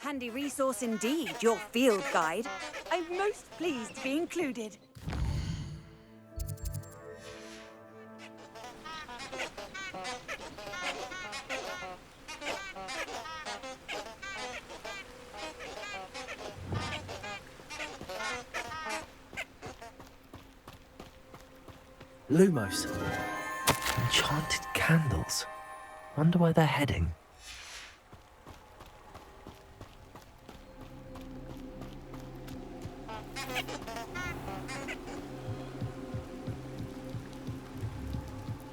Handy resource indeed, your field guide. I'm most pleased to be included. Lumos. Enchanted candles. Wonder where they're heading.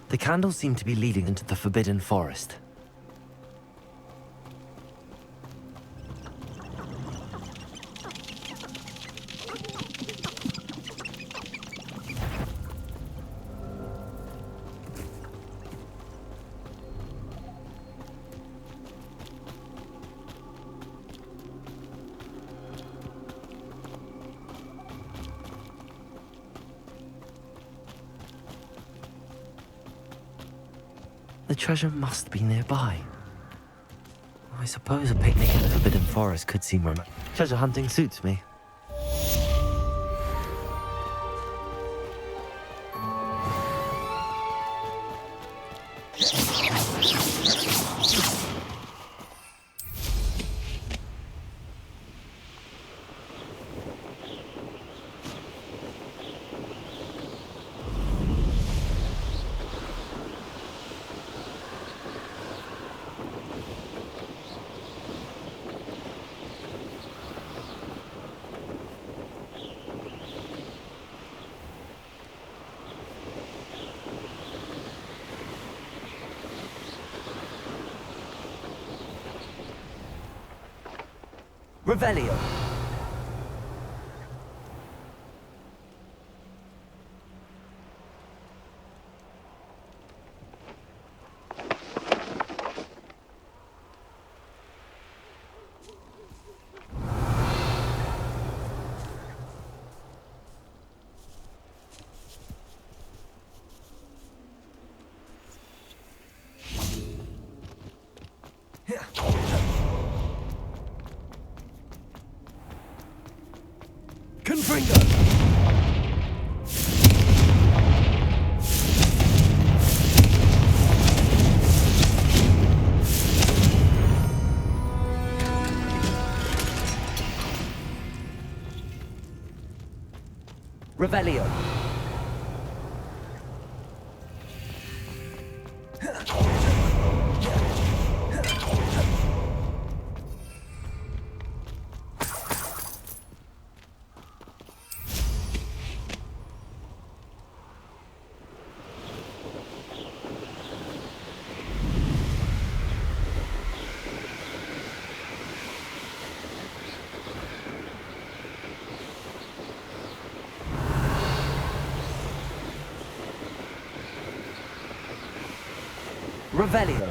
The candles seem to be leading into the Forbidden Forest. The treasure must be nearby. I suppose a picnic in the Forbidden Forest could seem romantic. Treasure hunting suits me. Revelio. Confringo! Revelio. Revelio.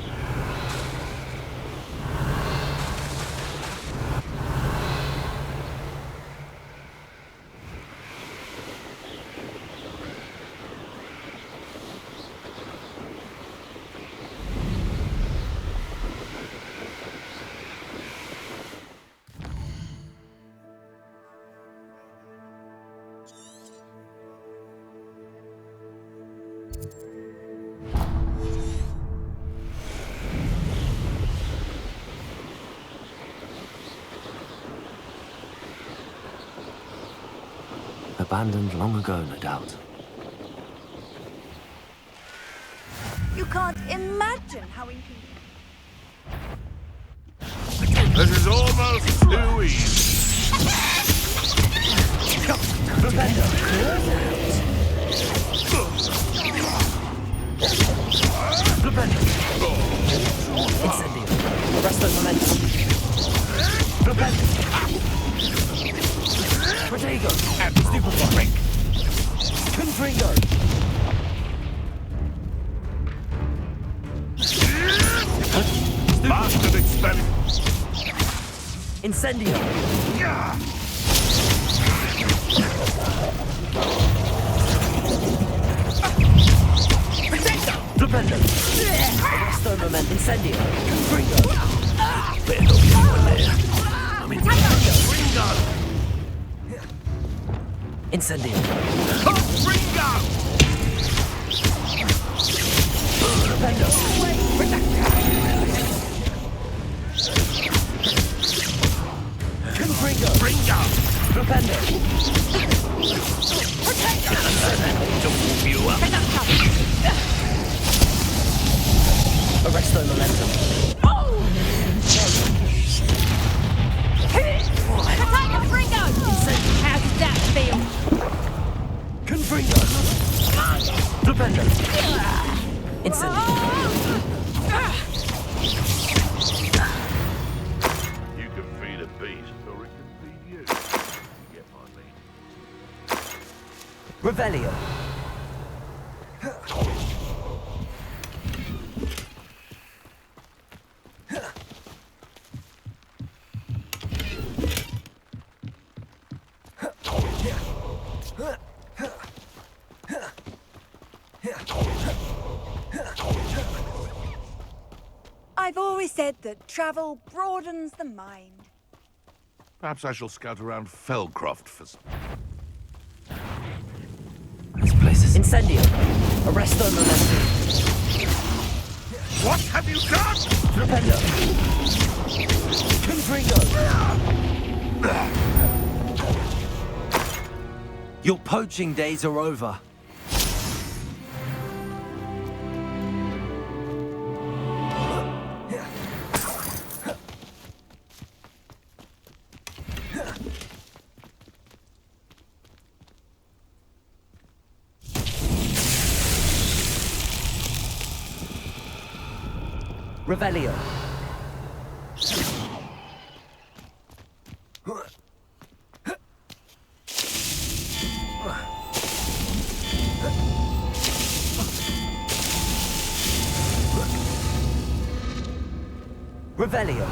Abandoned long ago, no doubt. You can't imagine how inconvenient. This is almost too easy. Incendio. Arresto momentum. Protego. Stupefy. Confringo. Bastard expel. Incendio. Protector! Flipendo. Arresto momentum. Incendio. Confringo. Better not be anyone there. Ringo! Incendio. Ringo! Confringo. Ringo! Flipendo. To warm you up. Arresto momentum. Attack Confringo! How does that feel? Confringo. Flipendo. Incendio. You can feed a beast, or it can feed you. Get my meat. Revelio. I've always said that travel broadens the mind. Perhaps I shall scout around Felcroft for some... This place is Incendio. Arresto momentum. What have you done? Flipendo. Confringo. Your poaching days are over. Revelio. Revelio.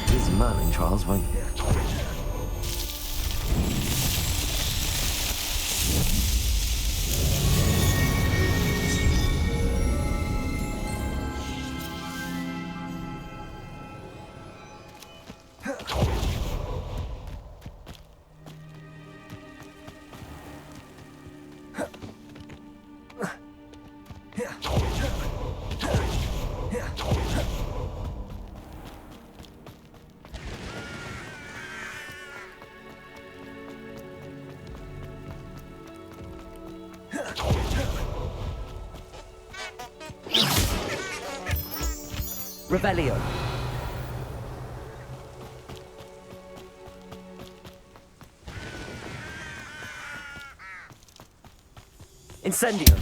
He's a man in Charles, won't you? Revelio. Incendio.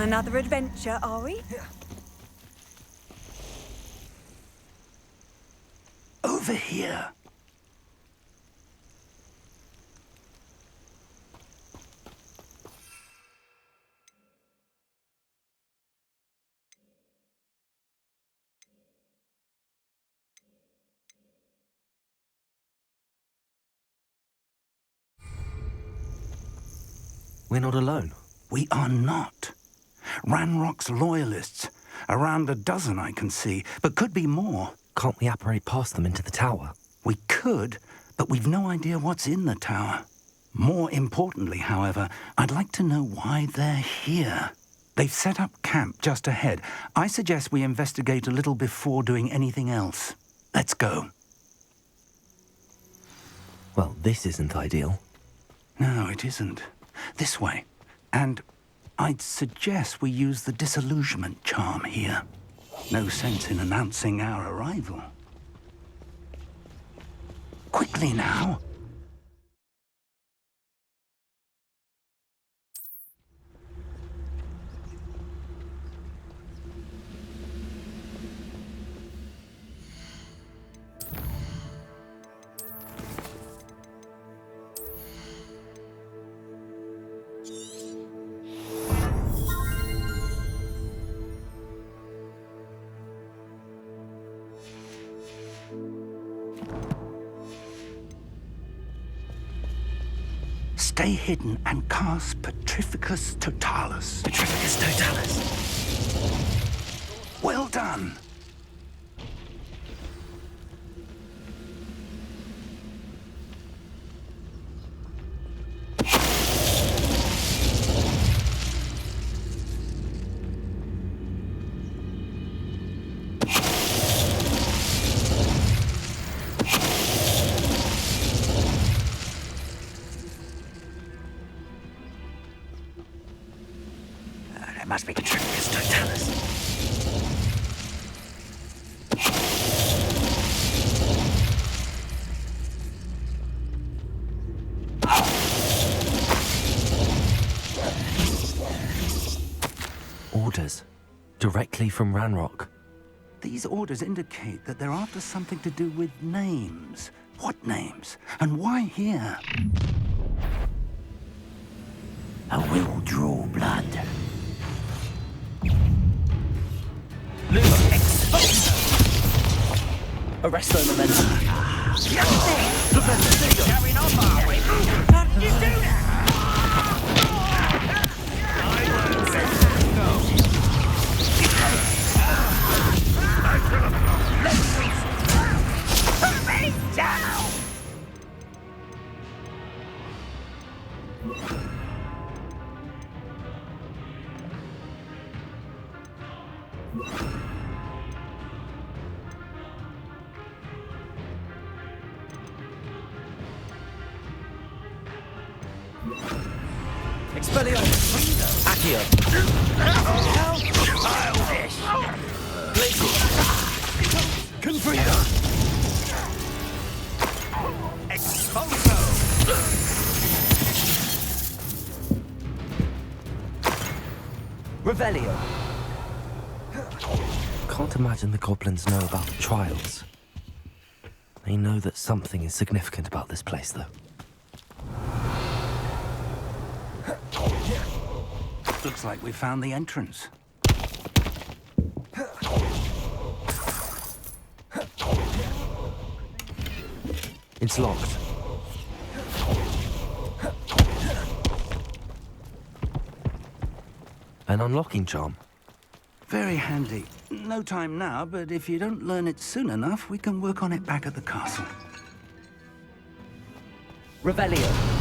On another adventure, are we? Over here. We're not alone. We are not. Ranrock's loyalists. Around a dozen I can see, but could be more. Can't we apparate past them into the tower? We could, but we've no idea what's in the tower. More importantly, however, I'd like to know why they're here. They've set up camp just ahead. I suggest we investigate a little before doing anything else. Let's go. Well, this isn't ideal. No, it isn't. This way. And I'd suggest we use the disillusionment charm here. No sense in announcing our arrival. Quickly now. Stay hidden and cast Petrificus Totalis. Petrificus Totalis. Well done. It must be Petrificus Totalis. Orders. Directly from Ranrock. These orders indicate that they're after something to do with names. What names? And why here? I will draw blood. Arrest the momentum. Carrying on, are we? How did you do that? Put me down! Expelliarmus! Accio! Childish! Confrida! Exposo! Revelio! Can't imagine the goblins know about the trials. They know that something is significant about this place, though. Looks like we found the entrance. It's locked. An unlocking charm. Very handy. No time now, but if you don't learn it soon enough, we can work on it back at the castle. Revelio.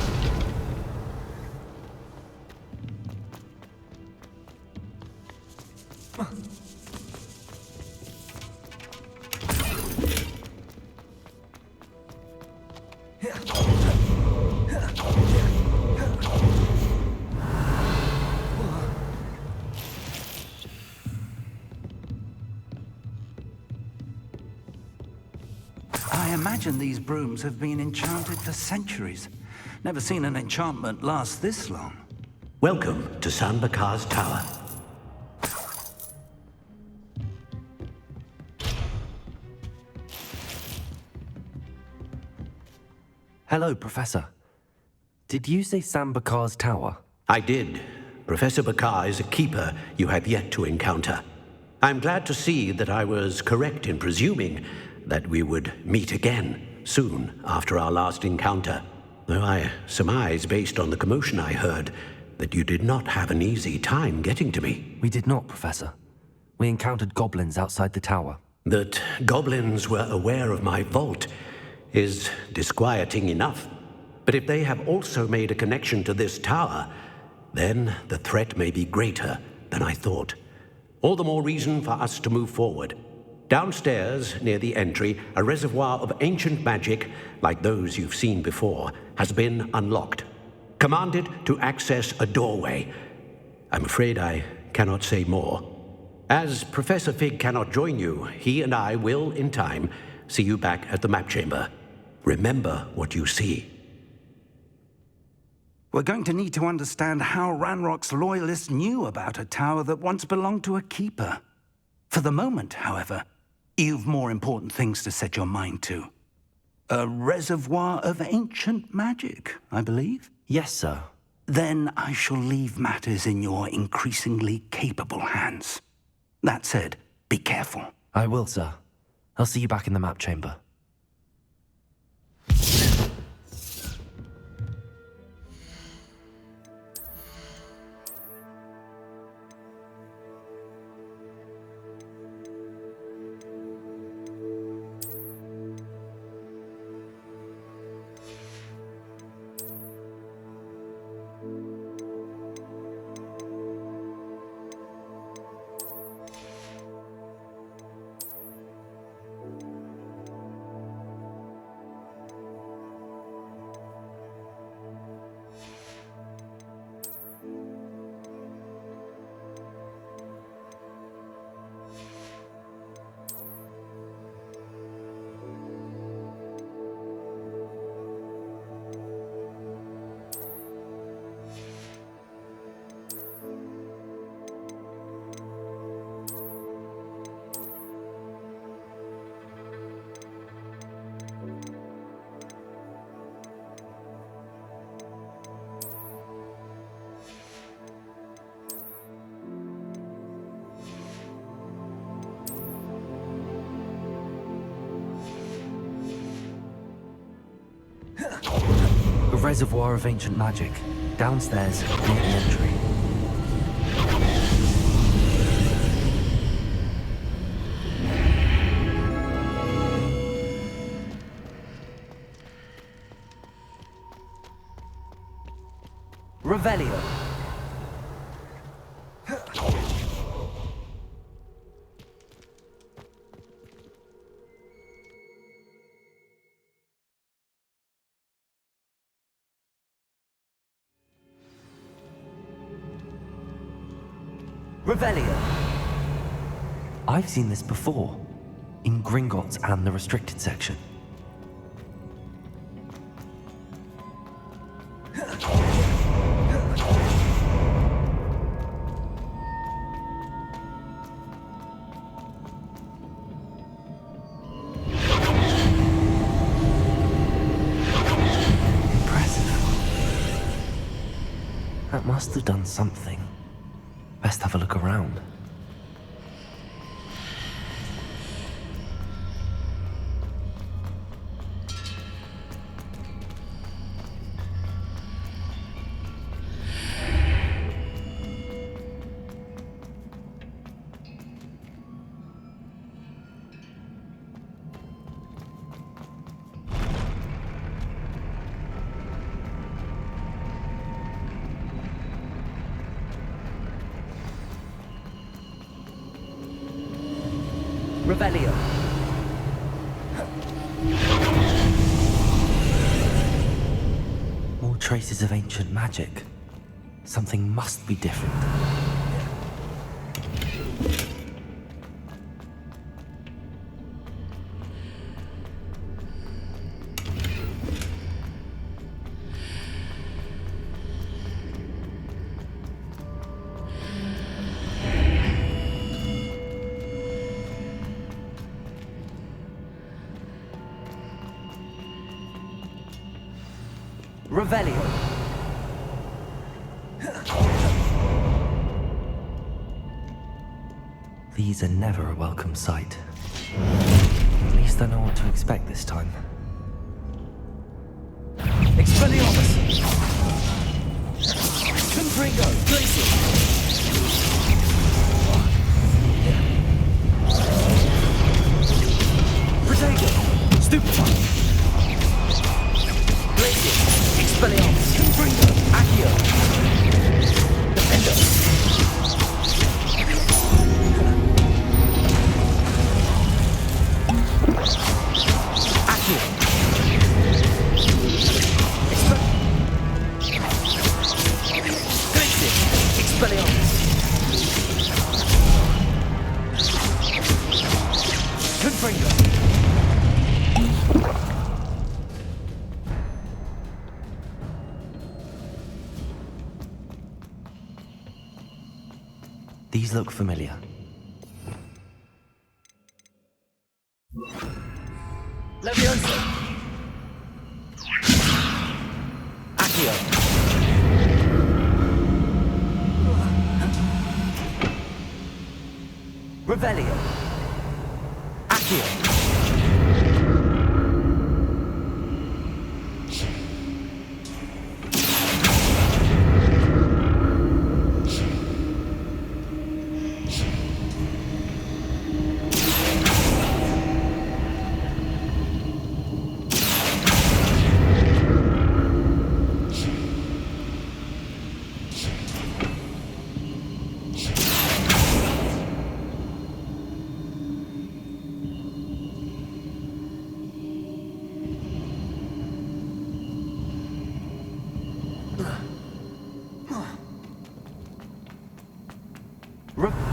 I imagine these brooms have been enchanted for centuries. Never seen an enchantment last this long. Welcome to San Bakar's Tower. Hello, Professor. Did you say Sam Bakar's tower? I did. Professor Bakar is a keeper you have yet to encounter. I'm glad to see that I was correct in presuming that we would meet again soon after our last encounter, though I surmise, based on the commotion I heard, that you did not have an easy time getting to me. We did not, Professor. We encountered goblins outside the tower. That goblins were aware of my vault is disquieting enough. But if they have also made a connection to this tower, then the threat may be greater than I thought. All the more reason for us to move forward. Downstairs, near the entry, a reservoir of ancient magic, like those you've seen before, has been unlocked. Commanded to access a doorway. I'm afraid I cannot say more. As Professor Fig cannot join you, he and I will, in time, see you back at the map chamber. Remember what you see. We're going to need to understand how Ranrock's loyalists knew about a tower that once belonged to a keeper. For the moment, however, you've more important things to set your mind to. A reservoir of ancient magic, I believe? Yes, sir. Then I shall leave matters in your increasingly capable hands. That said, be careful. I will, sir. I'll see you back in the map chamber. A reservoir of ancient magic, downstairs near the entry. Revelio. Revelio. I've seen this before, in Gringotts and the restricted section. That must have done something. Best have a look around. Revelio. More traces of ancient magic. Something must be different. Revelio. These are never a welcome sight. At least I know what to expect this time. Expelliarmus! Confringo! Glacier! Protego! Stupefy! Glacier! Expelliarmus! Confringo! Accio! Defender! Accio! Glacier! Expelliarmus! Confringo! These look familiar. Leviosa! Accio! Revelio! Accio!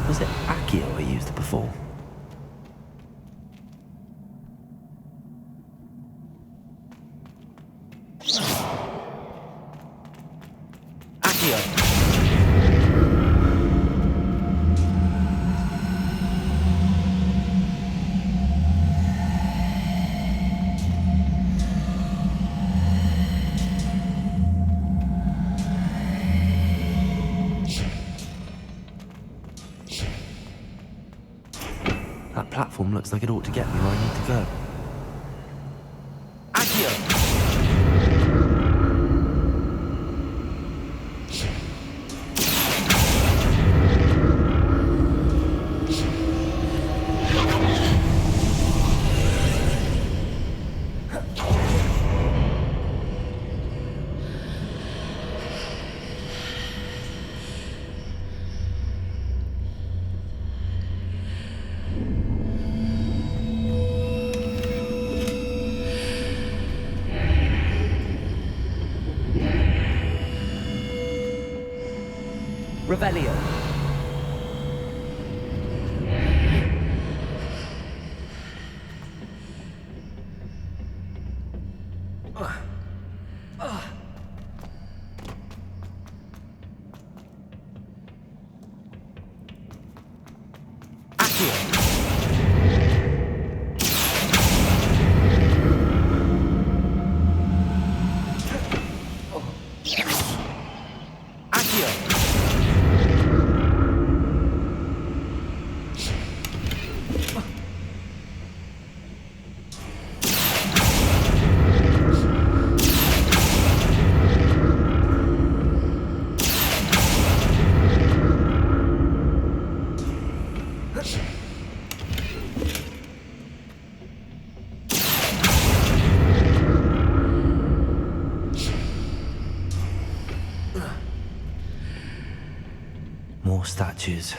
Was it Accio I used before? Accio! That platform looks like it ought to get me where I need to go. Accio! Revelio. Accio. More statues.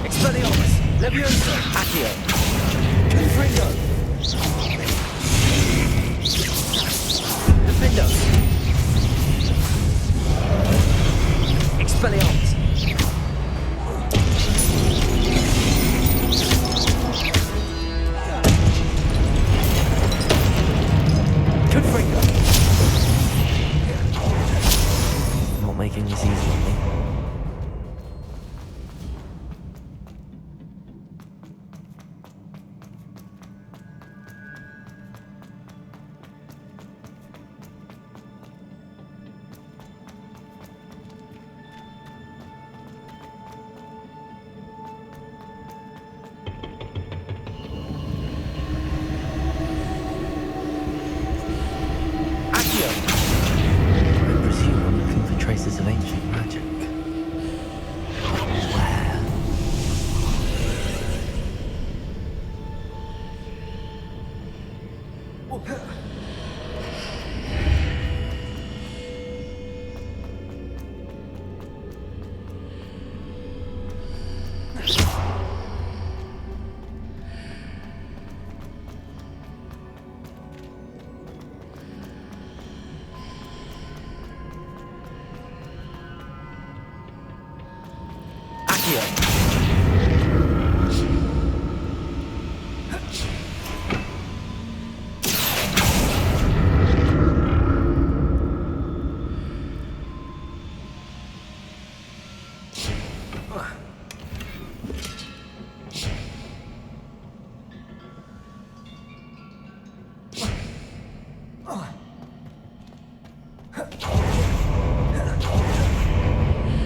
Expelliarmus! Leviosa! Accio! Confringo! Defender! Expelliarmus! Confringo! Not making this easy on me.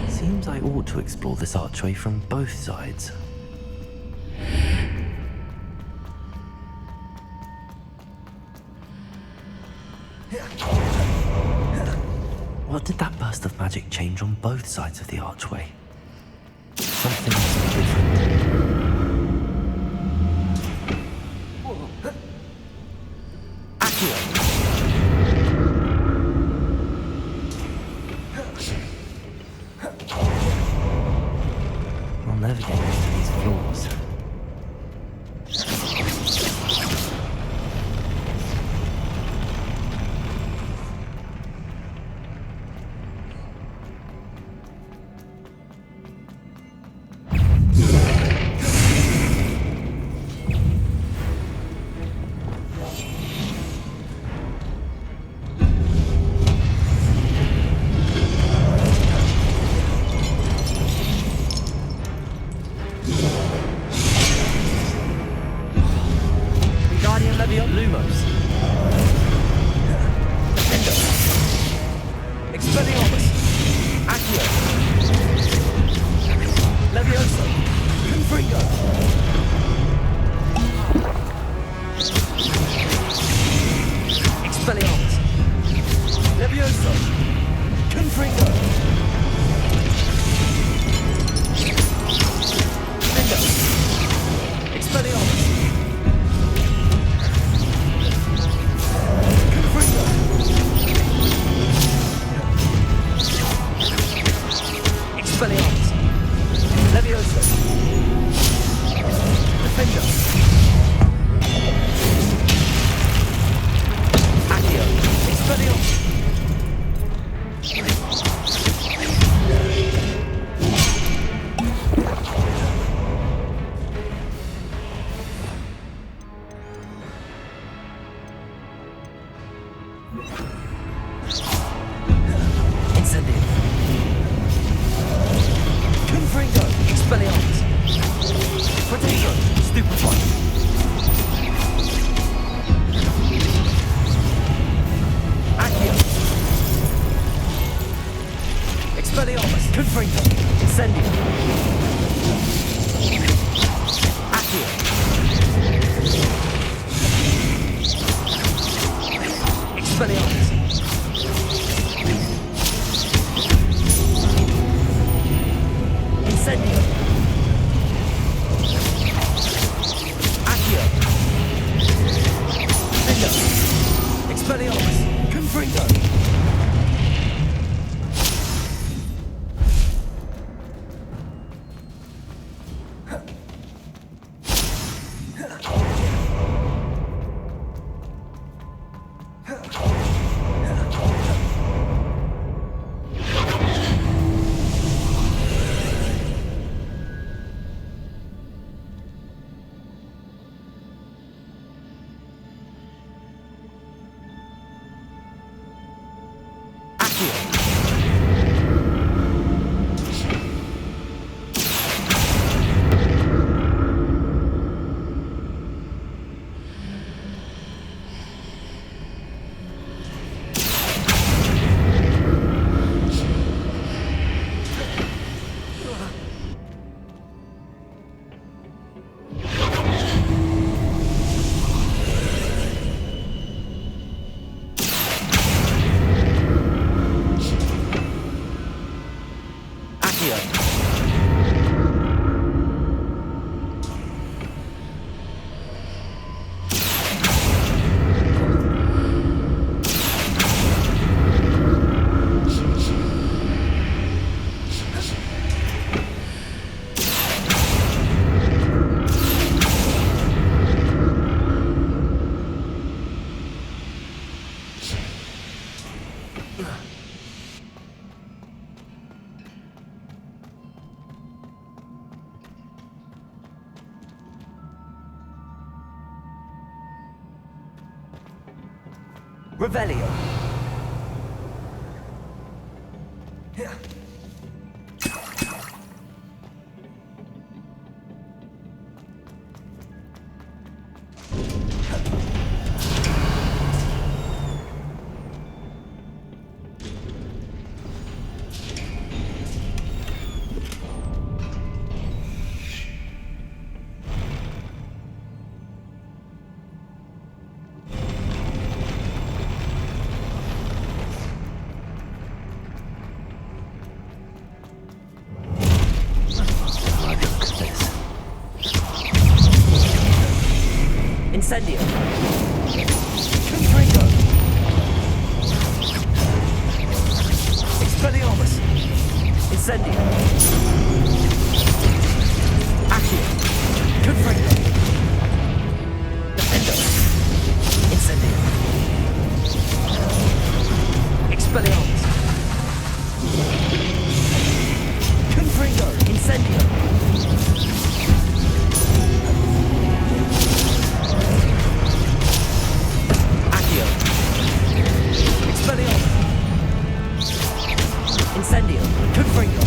Seems I ought to explore this archway from both sides. What did that burst of magic change on both sides of the archway? Something different. I'll never get used to these floors. Lumos. Defender. Expelliarmus. Accio. Levioso. Confringo. Expelliarmus. Levioso. Confringo. Defender. Expelliarmus. Expelliarmus. Levioso. Defender. Accio. Expelliarmus. Incendio. Confringo. Expelliarmus. Protection. Stupefy. Revelio. Incendio. Confringo. Expelliarmus. Incendio. Accio. Confringo. Defendo. Incendio. Expelliarmus. Confringo. Incendio. Incendio. Confringo.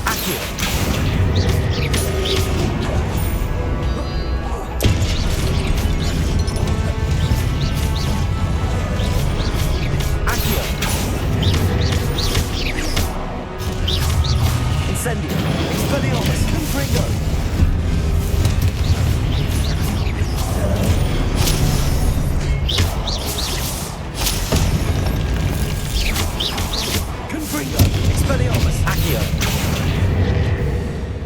Accio. Accio. Incendio. Expelliarmus. Confringo. Expelliarmus. Accio.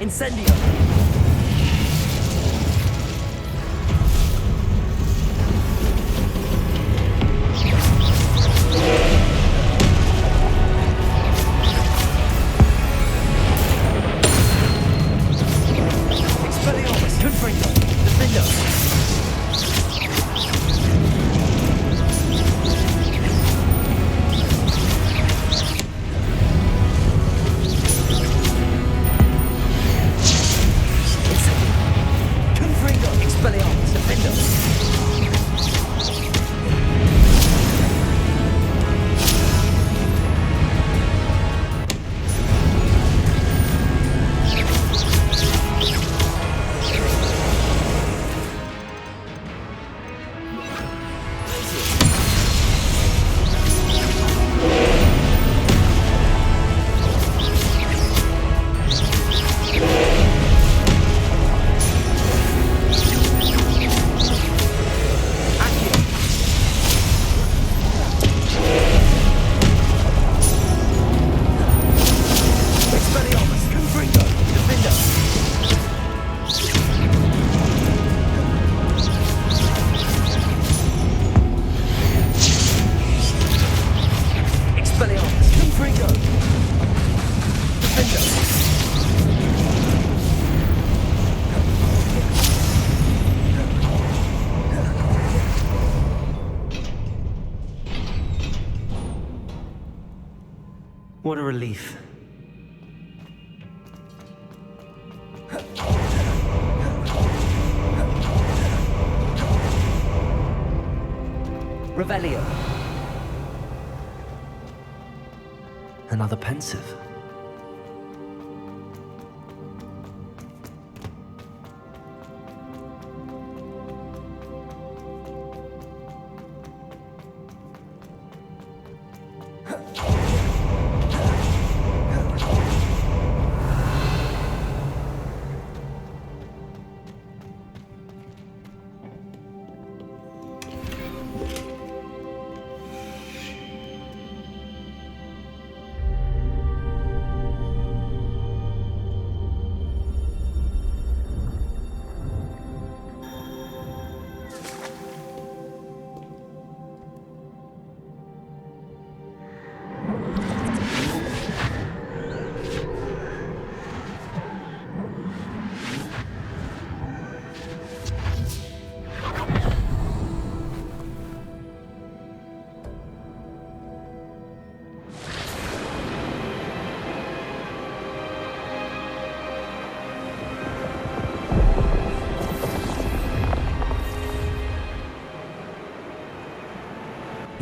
Incendio. Expelliarmus. Confringo. Defendo. What a relief. Revelio. Another pensive.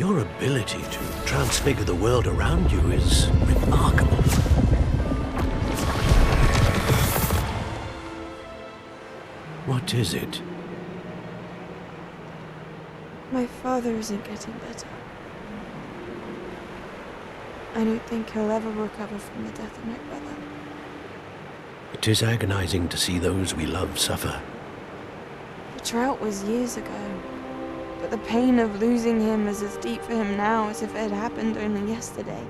Your ability to transfigure the world around you is remarkable. What is it? My father isn't getting better. I don't think he'll ever recover from the death of my brother. It is agonizing to see those we love suffer. The drought was years ago, but the pain of losing him is as deep for him now as if it had happened only yesterday.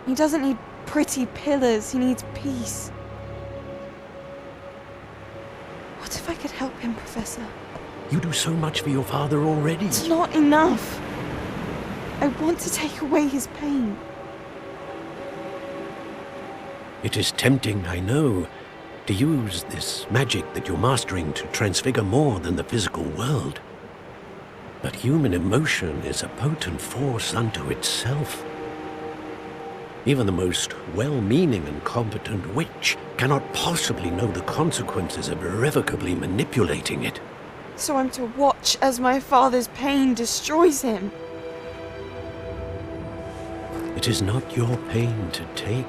He doesn't need pretty pillars, he needs peace. What if I could help him, Professor? You do so much for your father already. It's not enough. I want to take away his pain. It is tempting, I know, to use this magic that you're mastering to transfigure more than the physical world. But human emotion is a potent force unto itself. Even the most well-meaning and competent witch cannot possibly know the consequences of irrevocably manipulating it. So I'm to watch as my father's pain destroys him. It is not your pain to take.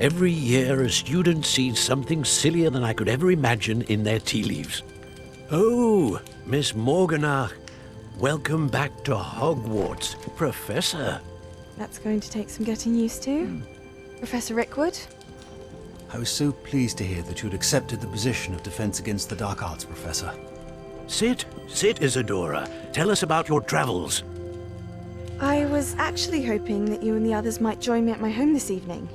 Every year, a student sees something sillier than I could ever imagine in their tea leaves. Oh, Miss Morganach, welcome back to Hogwarts, Professor. That's going to take some getting used to. Professor Rickwood? I was so pleased to hear that you'd accepted the position of Defense Against the Dark Arts, Professor. Sit, Isadora. Tell us about your travels. I was actually hoping that you and the others might join me at my home this evening.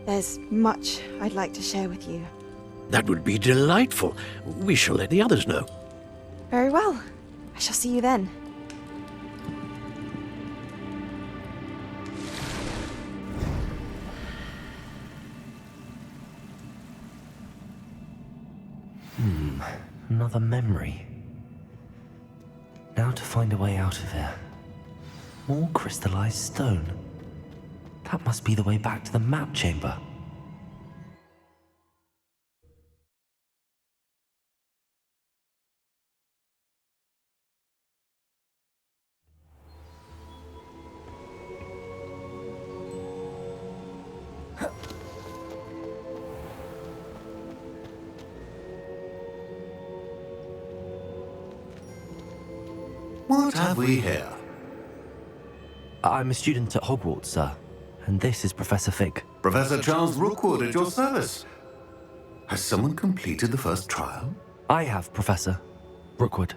There's much I'd like to share with you. That would be delightful. We shall let the others know. Very well. I shall see you then. Another memory. Now to find a way out of here. More crystallized stone. That must be the way back to the map chamber. What have we here? I'm a student at Hogwarts, sir. And this is Professor Fig. Professor Charles Rookwood at your service. Has someone completed the first trial? I have, Professor Rookwood.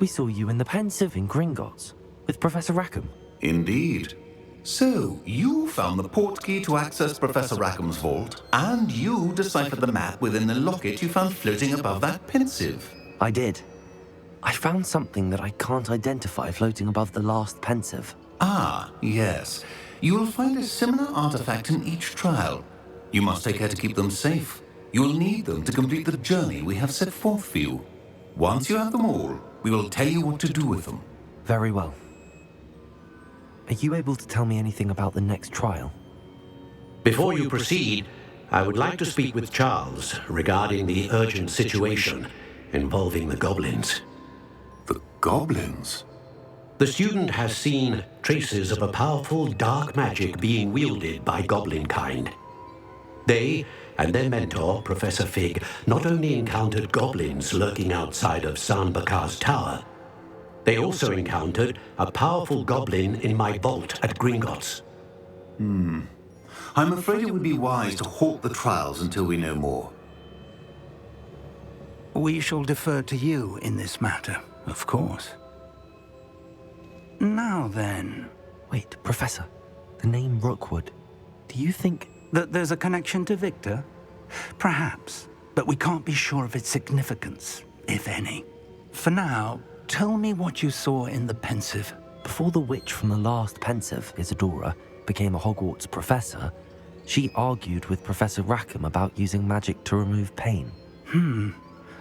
We saw you in the Pensive in Gringotts with Professor Rackham. Indeed. So, you found the portkey to access Professor Rackham's vault, and you deciphered the map within the locket you found floating above that Pensive. I did. I found something that I can't identify floating above the last Pensive. Ah, yes. You will find a similar artifact in each trial. You must take care to keep them safe. You will need them to complete the journey we have set forth for you. Once you have them all, we will tell you what to do with them. Very well. Are you able to tell me anything about the next trial? Before you proceed, I would like to speak with Charles regarding the urgent situation involving the goblins. The goblins? The student has seen traces of a powerful dark magic being wielded by goblin kind. They and their mentor, Professor Fig, not only encountered goblins lurking outside of San Bakar's tower, they also encountered a powerful goblin in my vault at Gringotts. I'm afraid it would be wise to halt the trials until we know more. We shall defer to you in this matter, of course. Now then, Wait, Professor. The name Rookwood. Do you think... that there's a connection to Victor? Perhaps, but we can't be sure of its significance, if any. For now, tell me what you saw in the Pensive. Before the witch from the last Pensive, Isadora, became a Hogwarts professor, she argued with Professor Rackham about using magic to remove pain.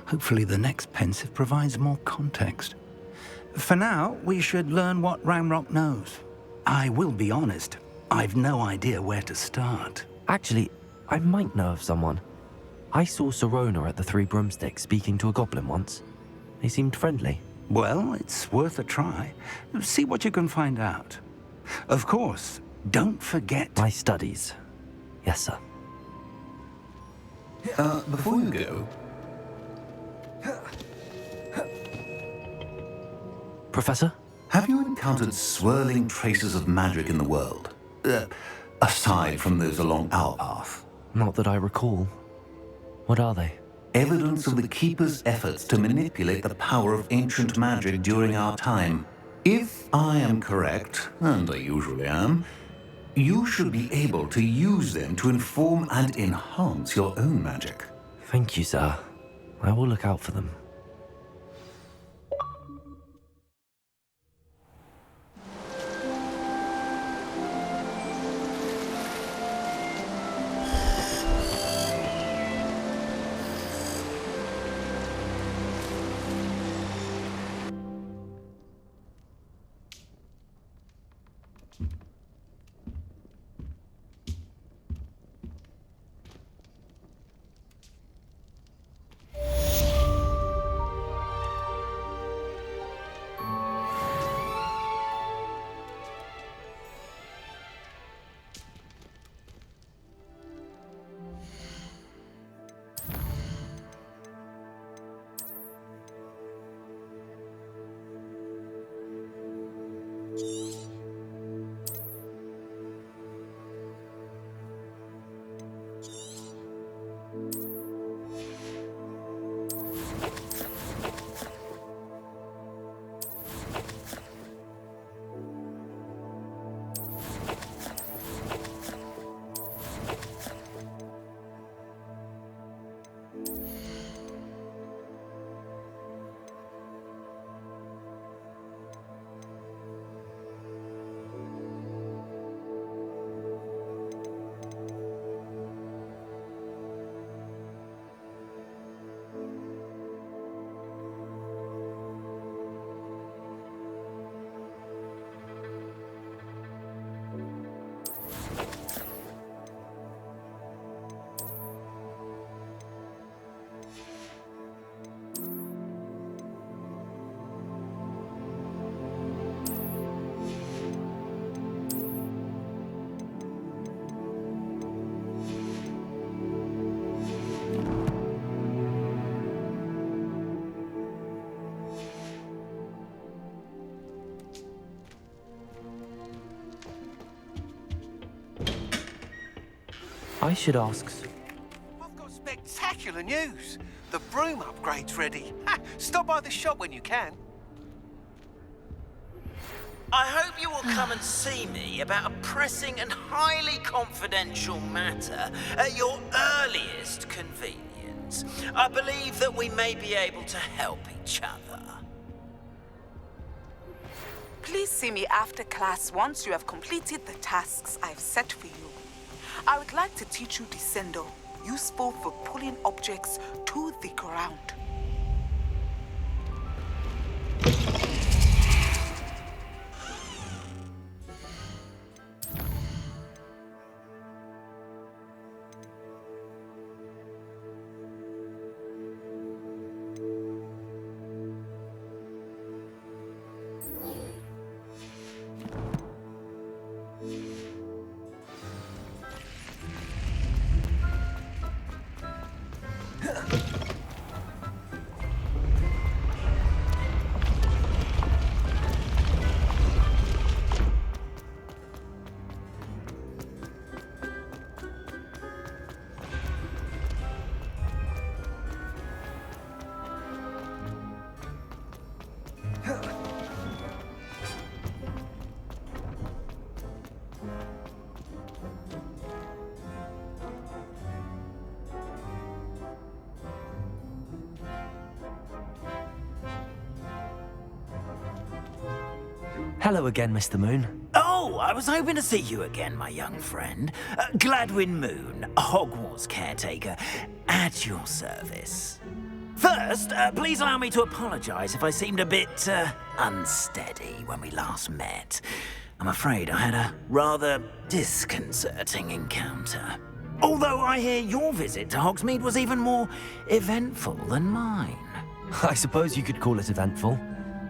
Hopefully the next Pensive provides more context. For now, we should learn what Ramrock knows. I will be honest, I've no idea where to start. Actually, I might know of someone. I saw Sirona at the Three Broomsticks speaking to a goblin once. They seemed friendly. Well, it's worth a try. See what you can find out. Of course, don't forget... My studies. Yes, sir. Before you go, Professor? have you encountered swirling traces of magic in the world? Aside from those along our path? Not that I recall. What are they? Evidence of the Keeper's efforts to manipulate the power of ancient magic during our time. If I am correct, and I usually am, you should be able to use them to inform and enhance your own magic. Thank you, sir. I will look out for them. I should ask... I've got spectacular news. The broom upgrade's ready. Ha, stop by the shop when you can. I hope you will come and see me about a pressing and highly confidential matter at your earliest convenience. I believe that we may be able to help each other. Please see me after class once you have completed the tasks I've set for you. I would like to teach you Descendo, useful for pulling objects to the ground. Hello again, Mr. Moon. Oh, I was hoping to see you again, my young friend. Gladwin Moon, Hogwarts caretaker, at your service. First, please allow me to apologise if I seemed a bit unsteady when we last met. I'm afraid I had a rather disconcerting encounter. Although I hear your visit to Hogsmeade was even more eventful than mine. I suppose you could call it eventful.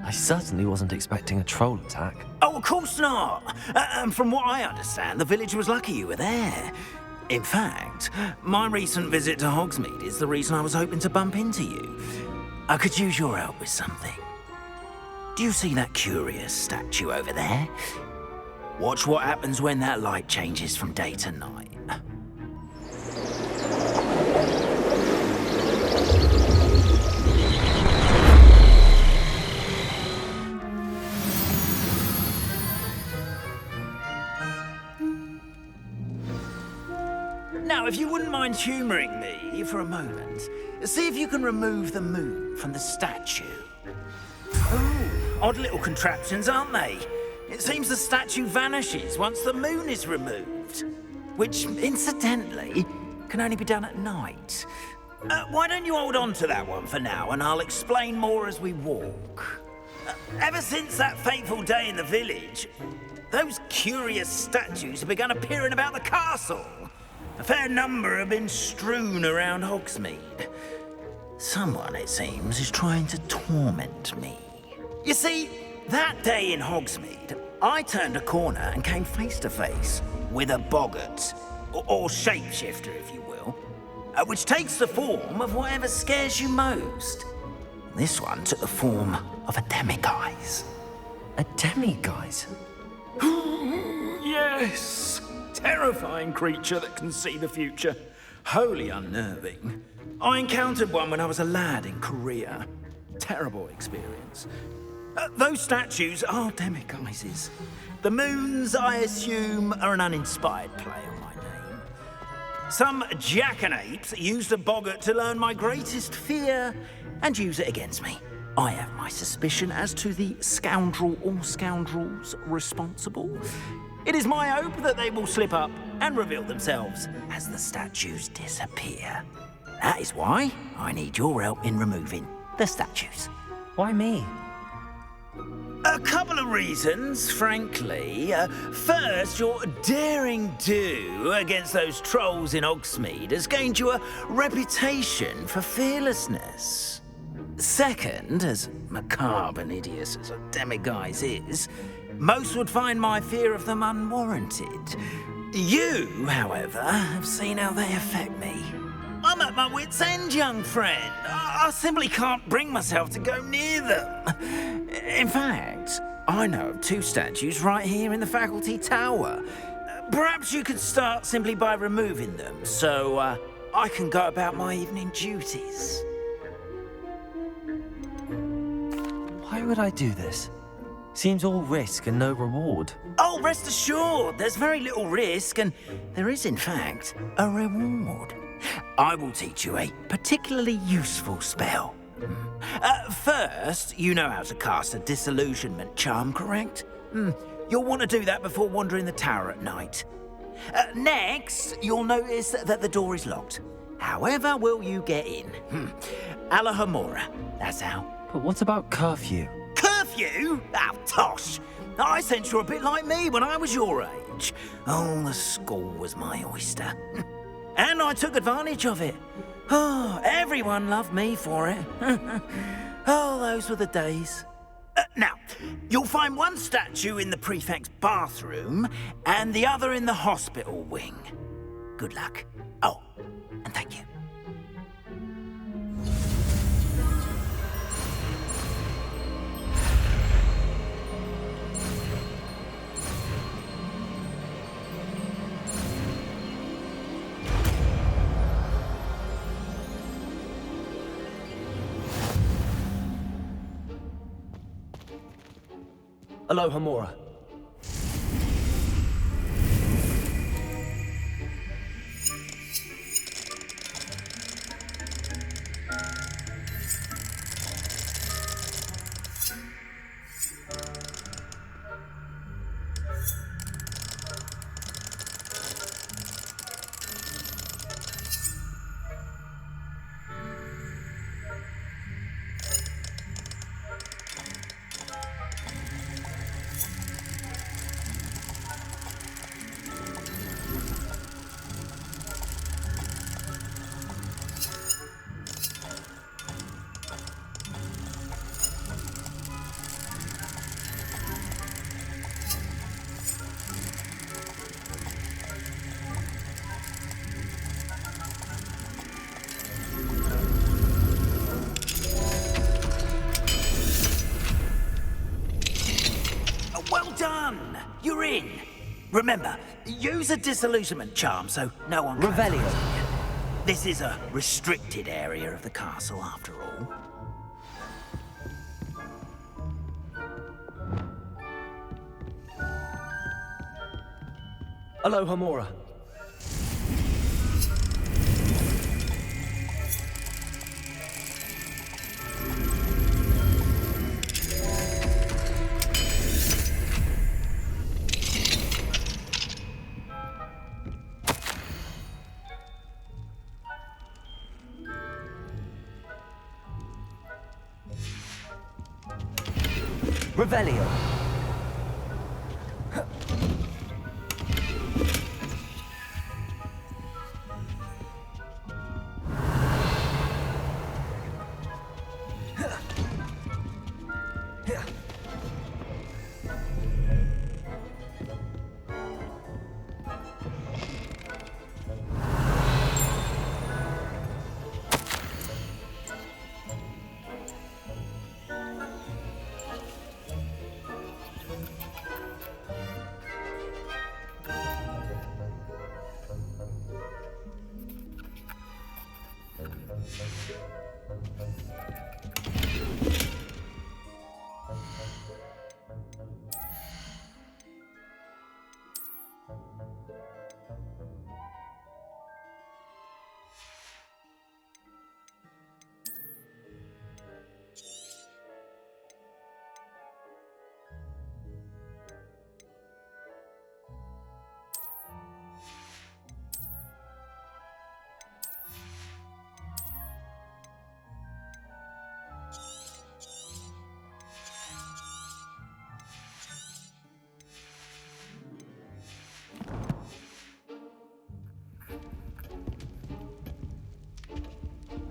I certainly wasn't expecting a troll attack. Oh, of course not. And from what I understand, the village was lucky you were there. In fact, my recent visit to Hogsmeade is the reason I was hoping to bump into you. I could use your help with something. Do you see that curious statue over there? Watch what happens when that light changes from day to night. Now, if you wouldn't mind humouring me for a moment, see if you can remove the moon from the statue. Oh, odd little contraptions, aren't they? It seems the statue vanishes once the moon is removed, which, incidentally, can only be done at night. Why don't you hold on to that one for now, and I'll explain more as we walk. Ever since that fateful day in the village, those curious statues have begun appearing about the castle. A fair number have been strewn around Hogsmeade. Someone, it seems, is trying to torment me. You see, that day in Hogsmeade, I turned a corner and came face to face with a boggart, or shapeshifter, if you will, which takes the form of whatever scares you most. This one took the form of a demiguise. A demiguise? Yes! Terrifying creature that can see the future. Wholly unnerving. I encountered one when I was a lad in Korea. Terrible experience. Those statues are demiguises. The moons, I assume, are an uninspired play on my name. Some jackanapes used a boggart to learn my greatest fear and use it against me. I have my suspicion as to the scoundrel or scoundrels responsible. It is my hope that they will slip up and reveal themselves as the statues disappear. That is why I need your help in removing the statues. Why me? A couple of reasons, frankly. First, your daring do against those trolls in Hogsmeade has gained you a reputation for fearlessness. Second, as macabre and hideous as a demiguise is, most would find my fear of them unwarranted. You, however, have seen how they affect me. I'm at my wit's end, young friend. I simply can't bring myself to go near them. In fact, I know of two statues right here in the faculty tower. Perhaps you could start simply by removing them, so I can go about my evening duties. Why would I do this? Seems all risk and no reward. Oh, rest assured, there's very little risk, and there is, in fact, a reward. I will teach you a particularly useful spell. First, you know how to cast a disillusionment charm, correct? You'll want to do that before wandering the tower at night. Next, you'll notice that the door is locked. However will you get in? Alahomora, that's how. But what about curfew? Curfew? Oh, tosh. I sense you're a bit like me when I was your age. Oh, the school was my oyster. And I took advantage of it. Oh, everyone loved me for it. Oh, those were the days. Now, you'll find one statue in the prefect's bathroom and the other in the hospital wing. Good luck. Oh, and thank you. Alohomora. Remember, use a disillusionment charm so no one can... Revelio. This is a restricted area of the castle, after all. Aloha Mora. Revelio.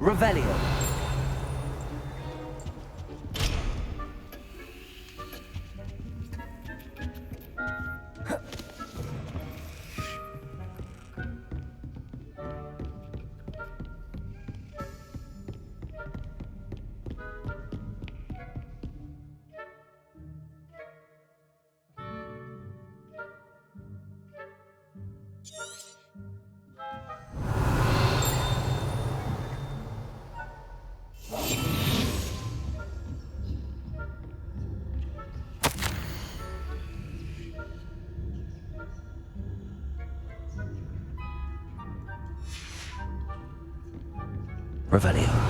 Revelio. Revelio.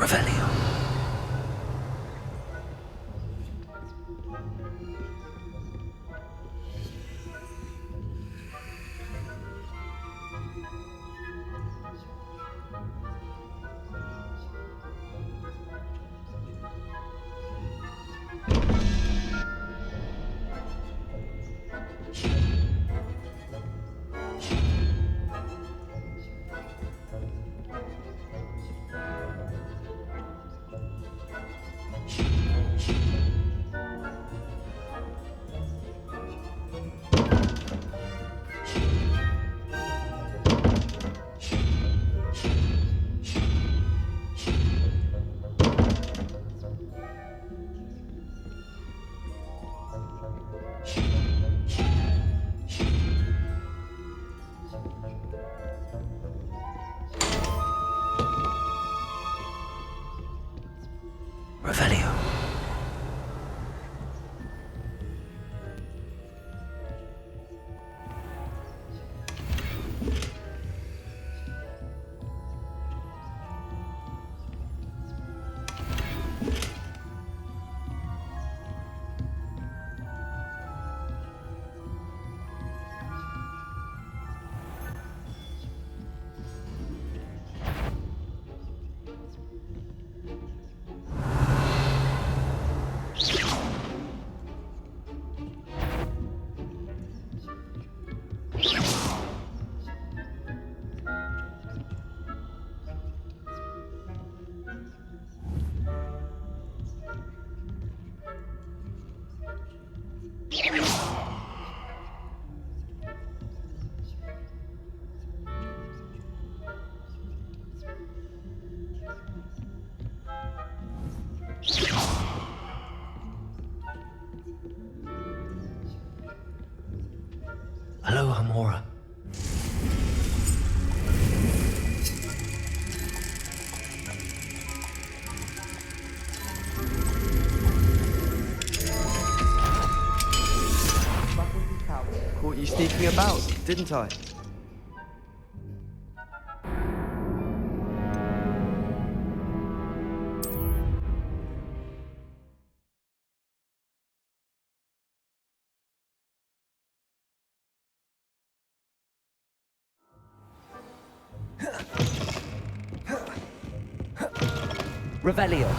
Revelio. Revelio. about, didn't I? Revelio.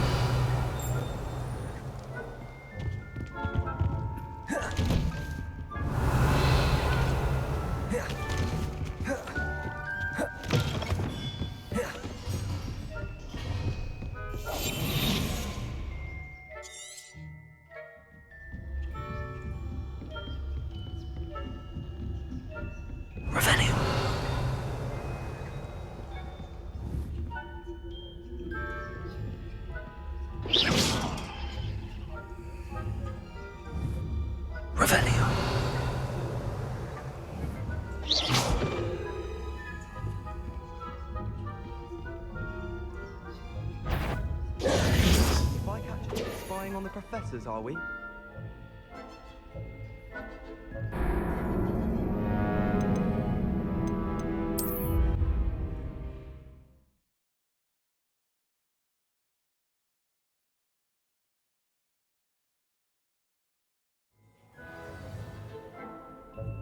Revelio. Revelio. If I catch you spying on the professors, are we?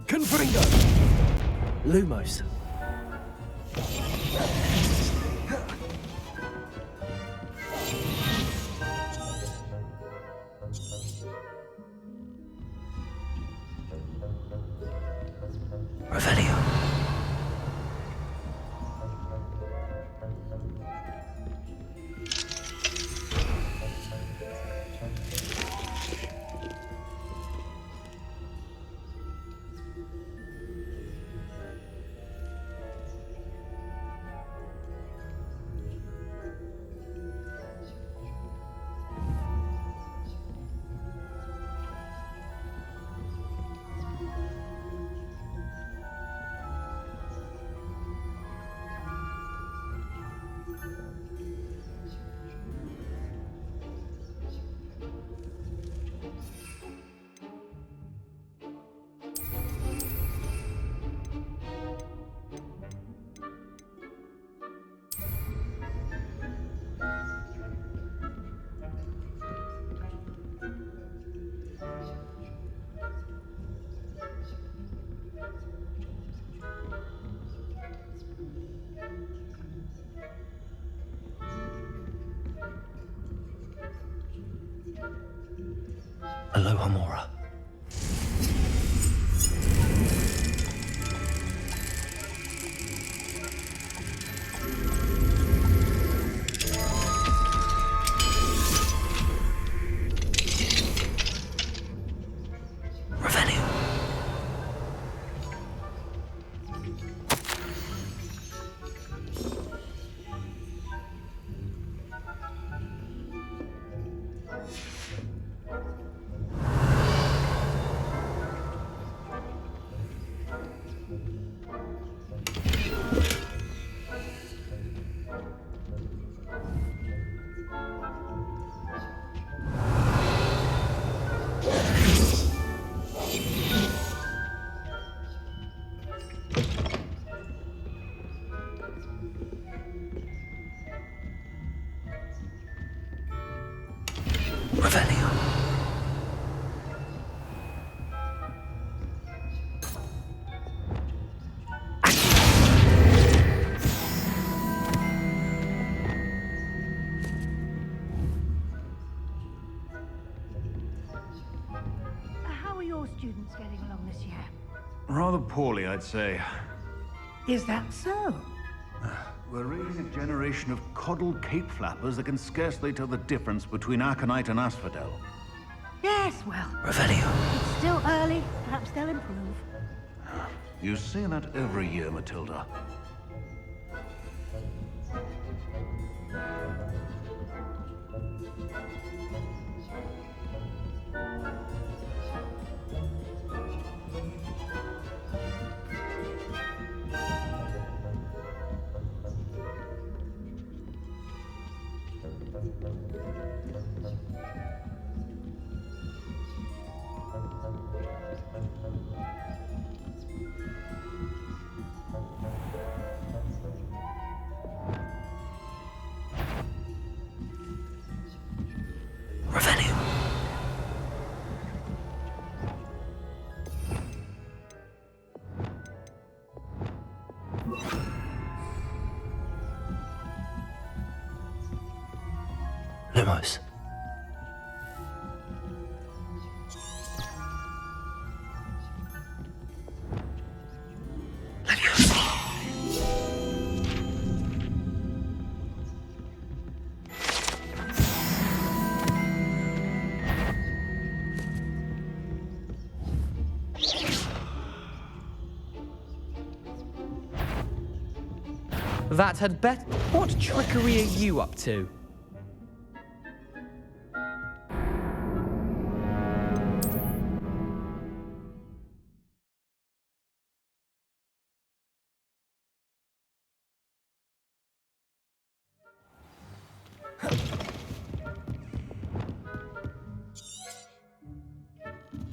Confringo! Lumos. Revelio. Aloha Mora. Revelio. Revelio. How are your students getting along this year? Rather poorly, I'd say. Is that so? We're raising a generation of coddled cape flappers that can scarcely tell the difference between aconite and asphodel. Yes, well. Revelio. It's still early. Perhaps they'll improve. You say that every year, Matilda. Lumos. That had bet. What trickery are you up to?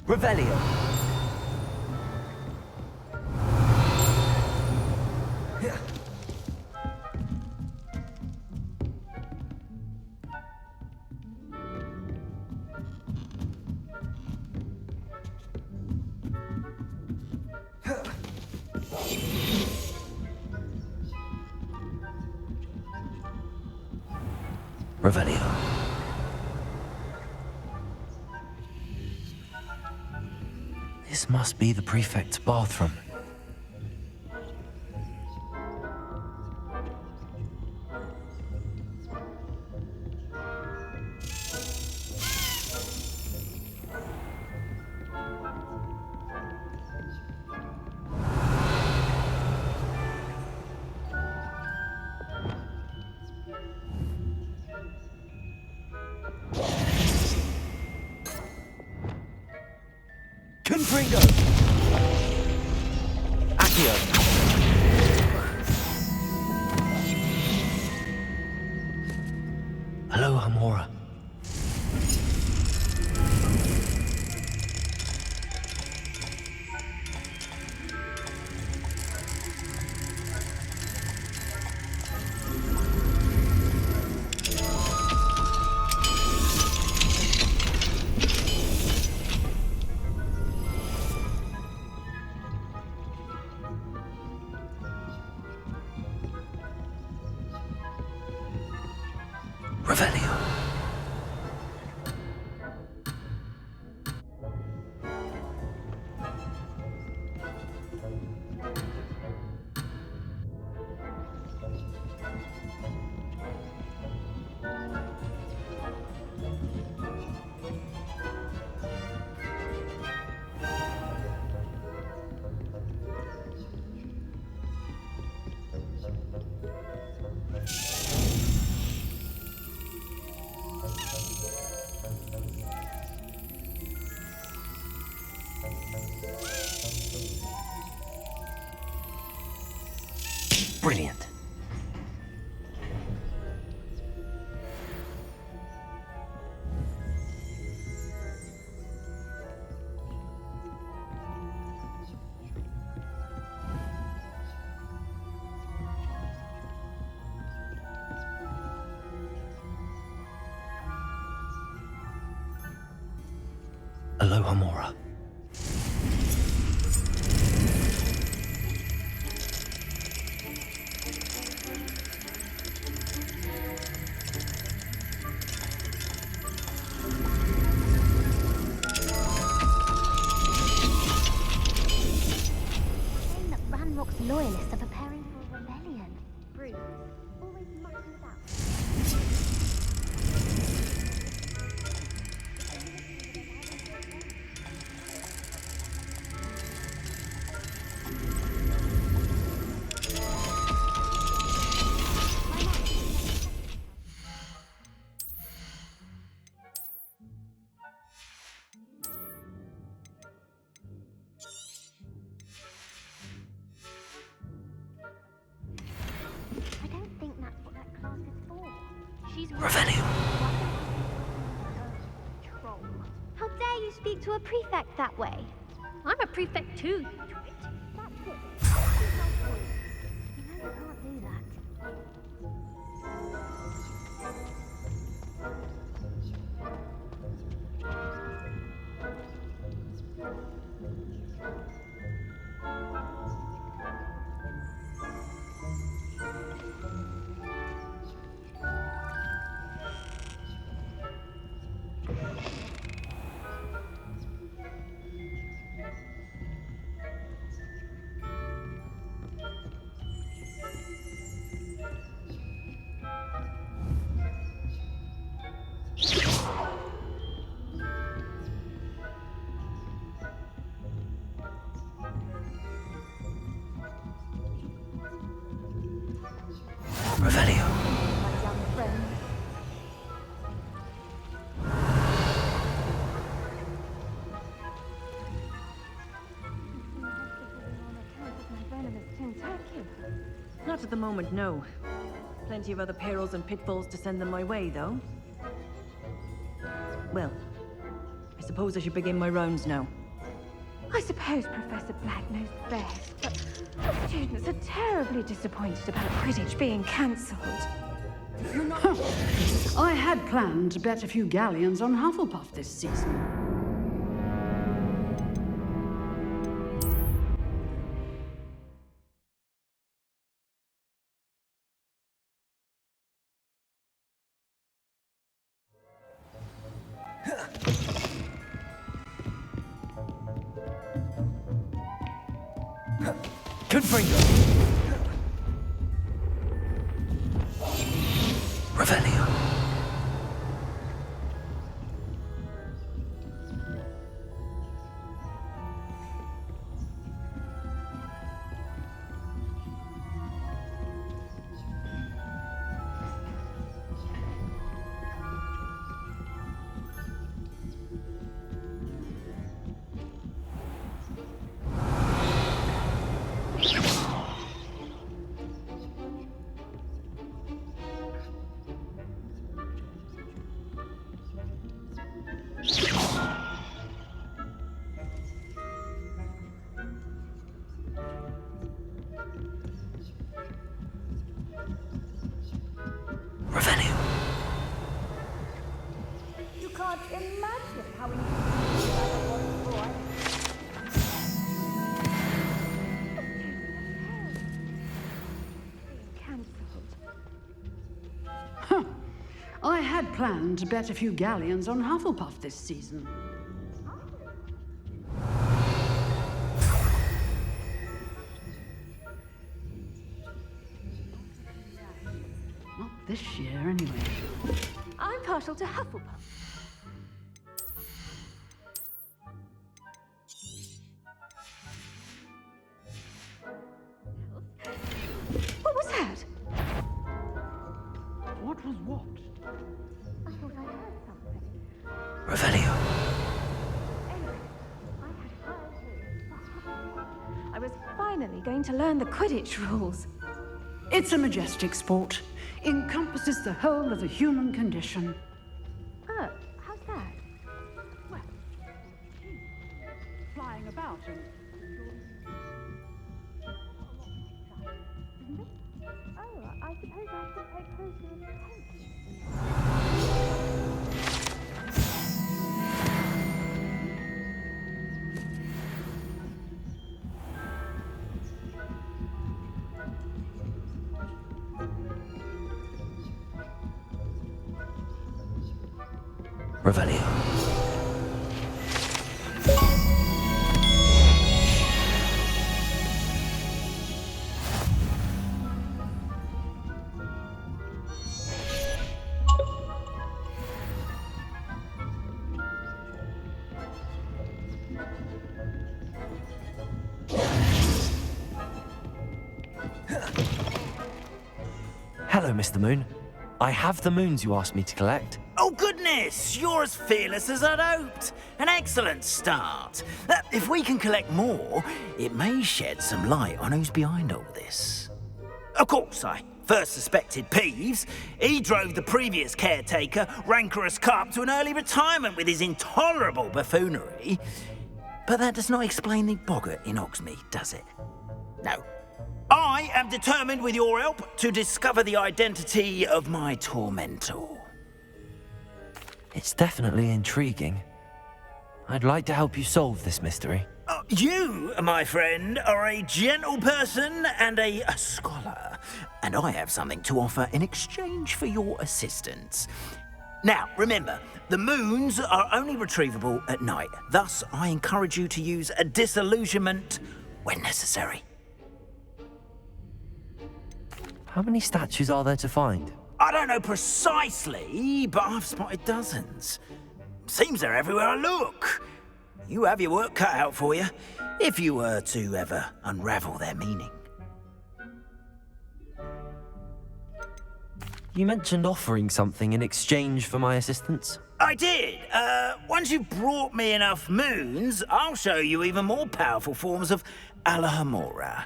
Revelio. Revelio. This must be the prefect's bathroom. Confringo! Accio! Hello, Hamora. Revelio. Brilliant. Aloha Mora. Loyalists are preparing for a rebellion. Bruce, always mucking about. Revelio. How dare you speak to a prefect that way? I'm a prefect too, you twit. That's it. You know you can't do that. Revelio. My young friend. Not at the moment, no. Plenty of other perils and pitfalls to send them my way, though. Well, I suppose I should begin my rounds now. I suppose Professor Black knows best, but the students are terribly disappointed about Quidditch being cancelled. I had planned to bet a few galleons on Hufflepuff this season. Confringo. Revelio. You can't imagine how we Hogwarts boy. Cancelled. Huh. I had planned to bet a few galleons on Hufflepuff this season. Not this year, anyway. I'm partial to Hufflepuff. What was that? What was what? I thought I heard something. Revelio. I was finally going to learn the Quidditch rules. It's a majestic sport. Encompasses the whole of the human condition. Oh, how's that? Well, flying about and... Oh, I suppose I should pay closer attention. Revelio. Hello, Mr. Moon. I have the moons you asked me to collect. Oh, goodness! You're as fearless as I'd hoped. An excellent start. If we can collect more, it may shed some light on who's behind all this. Of course, I first suspected Peeves. He drove the previous caretaker, Rancorous Carp, to an early retirement with his intolerable buffoonery. But that does not explain the boggart in Hogsmeade, does it? No. I am determined, with your help, to discover the identity of my tormentor. It's definitely intriguing. I'd like to help you solve this mystery. You, my friend, are a gentle person and a scholar, and I have something to offer in exchange for your assistance. Now, remember, the moons are only retrievable at night. Thus, I encourage you to use a disillusionment when necessary. How many statues are there to find? I don't know precisely, but I've spotted dozens. Seems they're everywhere I look. You have your work cut out for you, if you were to ever unravel their meaning. You mentioned offering something in exchange for my assistance. I did. Once you've brought me enough moons, I'll show you even more powerful forms of Alahamora.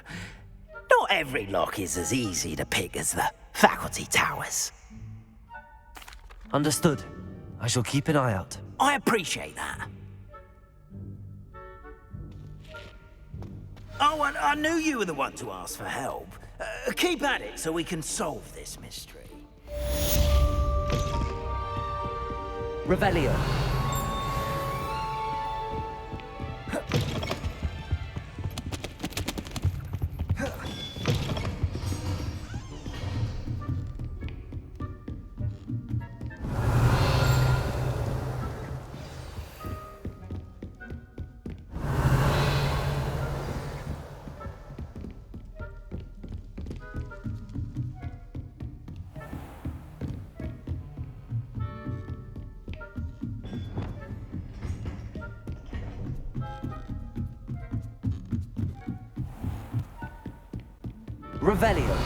Not every lock is as easy to pick as the faculty towers. Understood. I shall keep an eye out. I appreciate that. Oh, and I knew you were the one to ask for help. Keep at it so we can solve this mystery. Revelio. Revelio.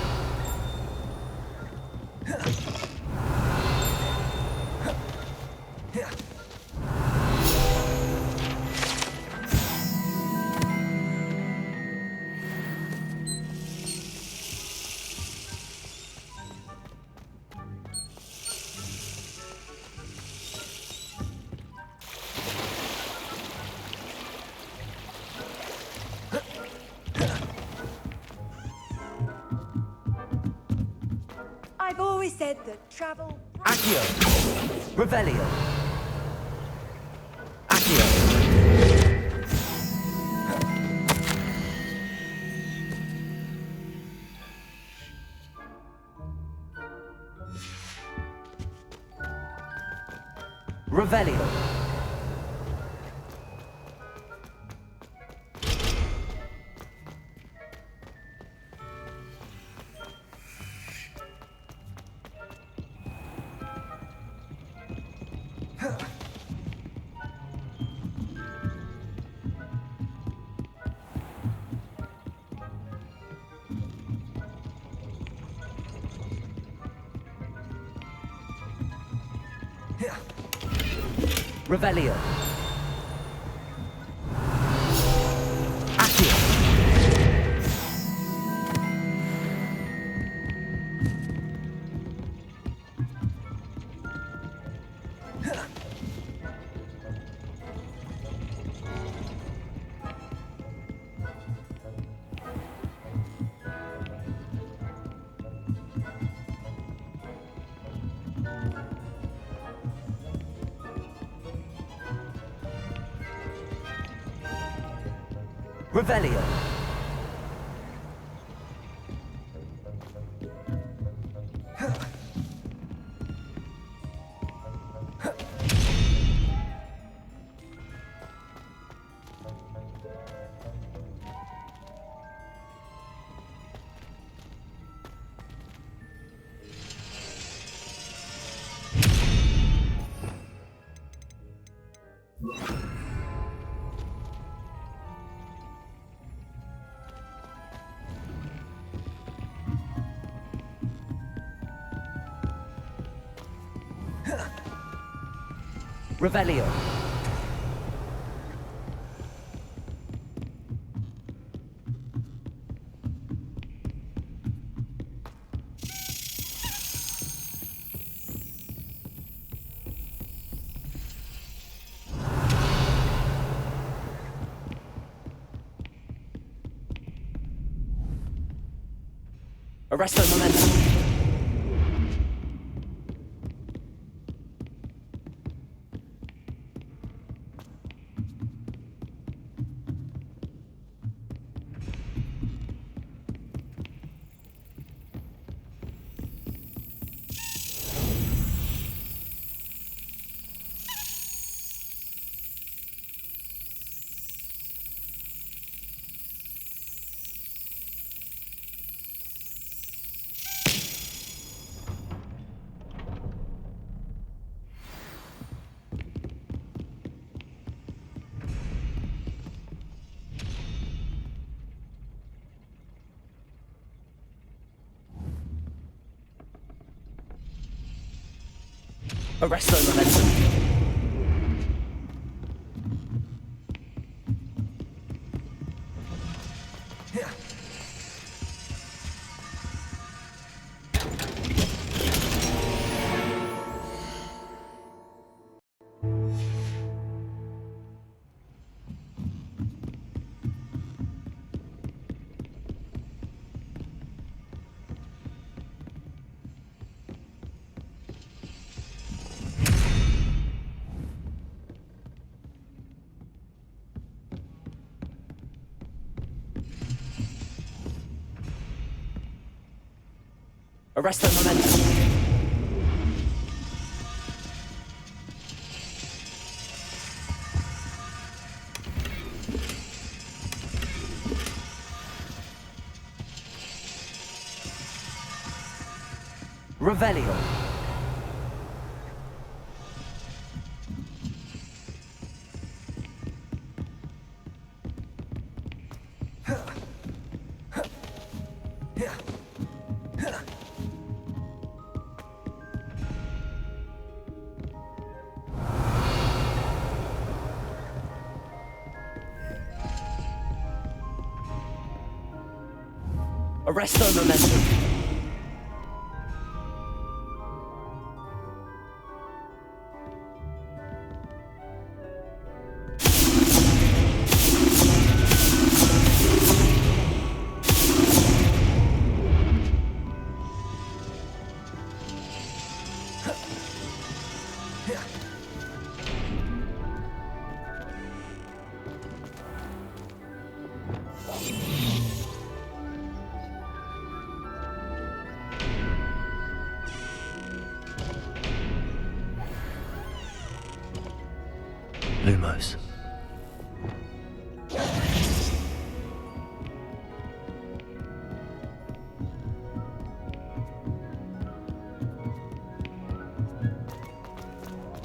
I've always said that travel... Accio. Revelio. Accio. Revelio. Revelio. Accio. Revelio. Revelio. Arresto momentum. Arresto momentum. Arresto momentum. Revelio. Arresto momentum. Lumos.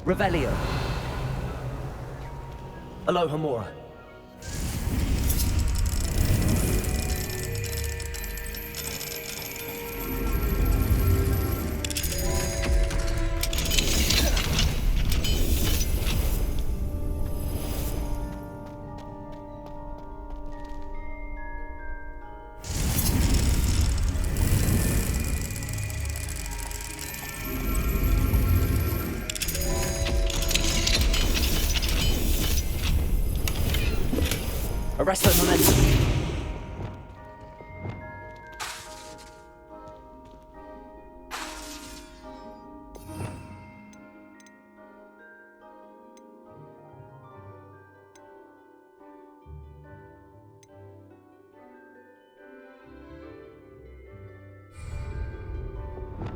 Revelio. Alohomora. Arresto momentum.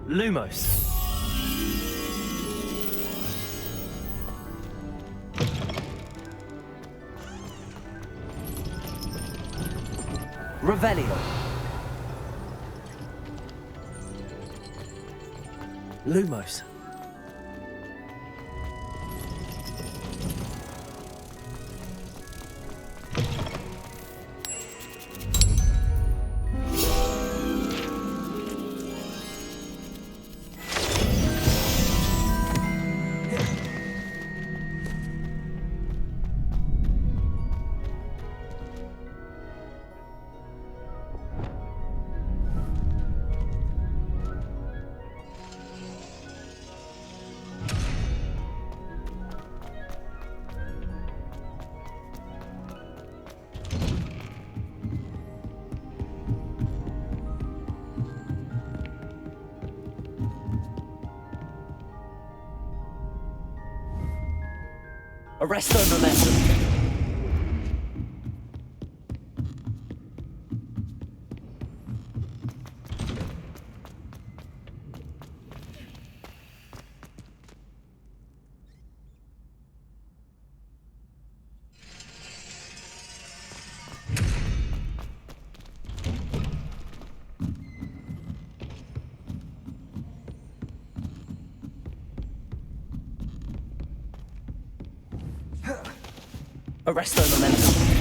Lumos. Revelio. Lumos. Arresto momentum. Arresto momentum.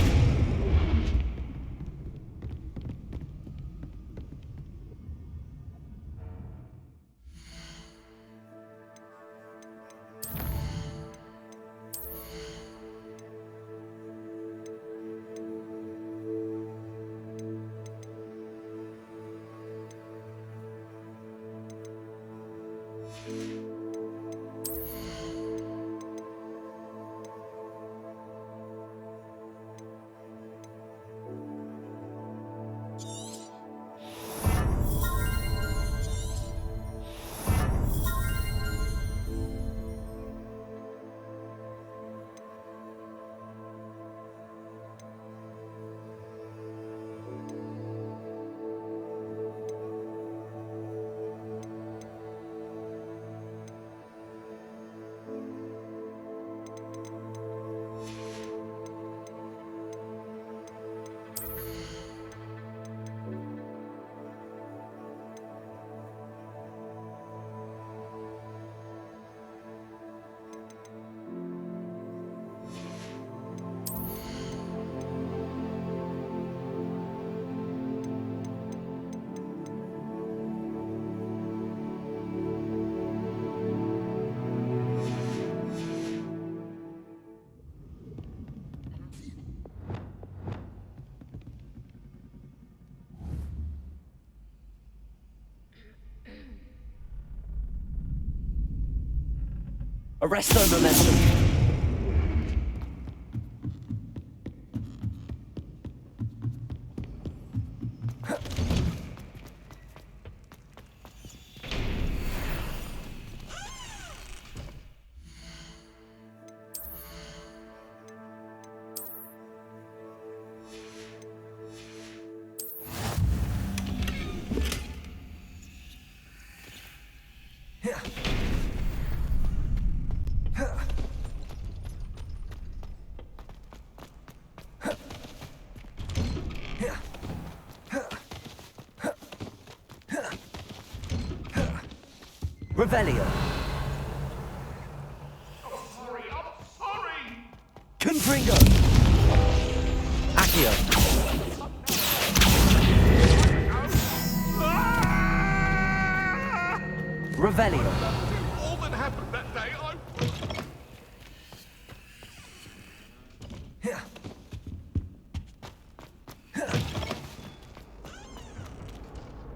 Arresto momentum. Revelio. I'm sorry! Confringo. Accio. Revelio. All that happened that day,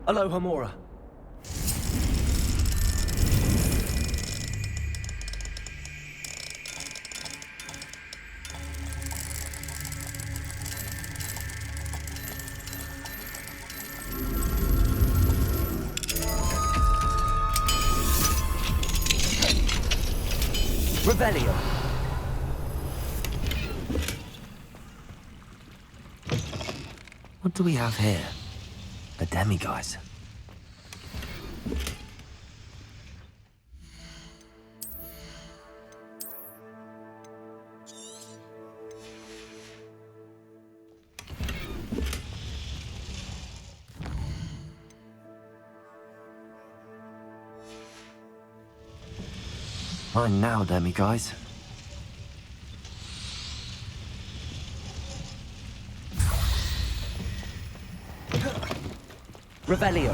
Alohomora. Revelio. What do we have here? A demiguise. Mine now, demiguise. Revelio.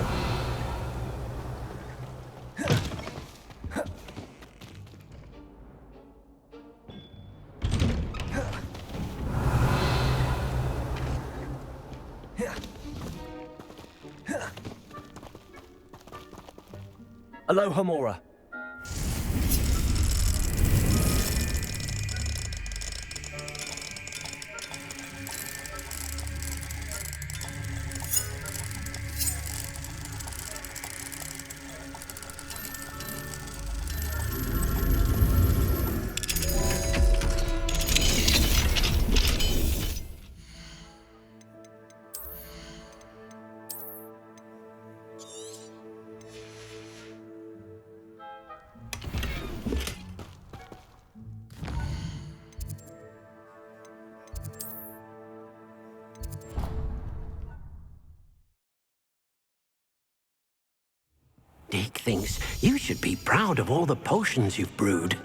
Alohomora. Deke thinks you should be proud of all the potions you've brewed.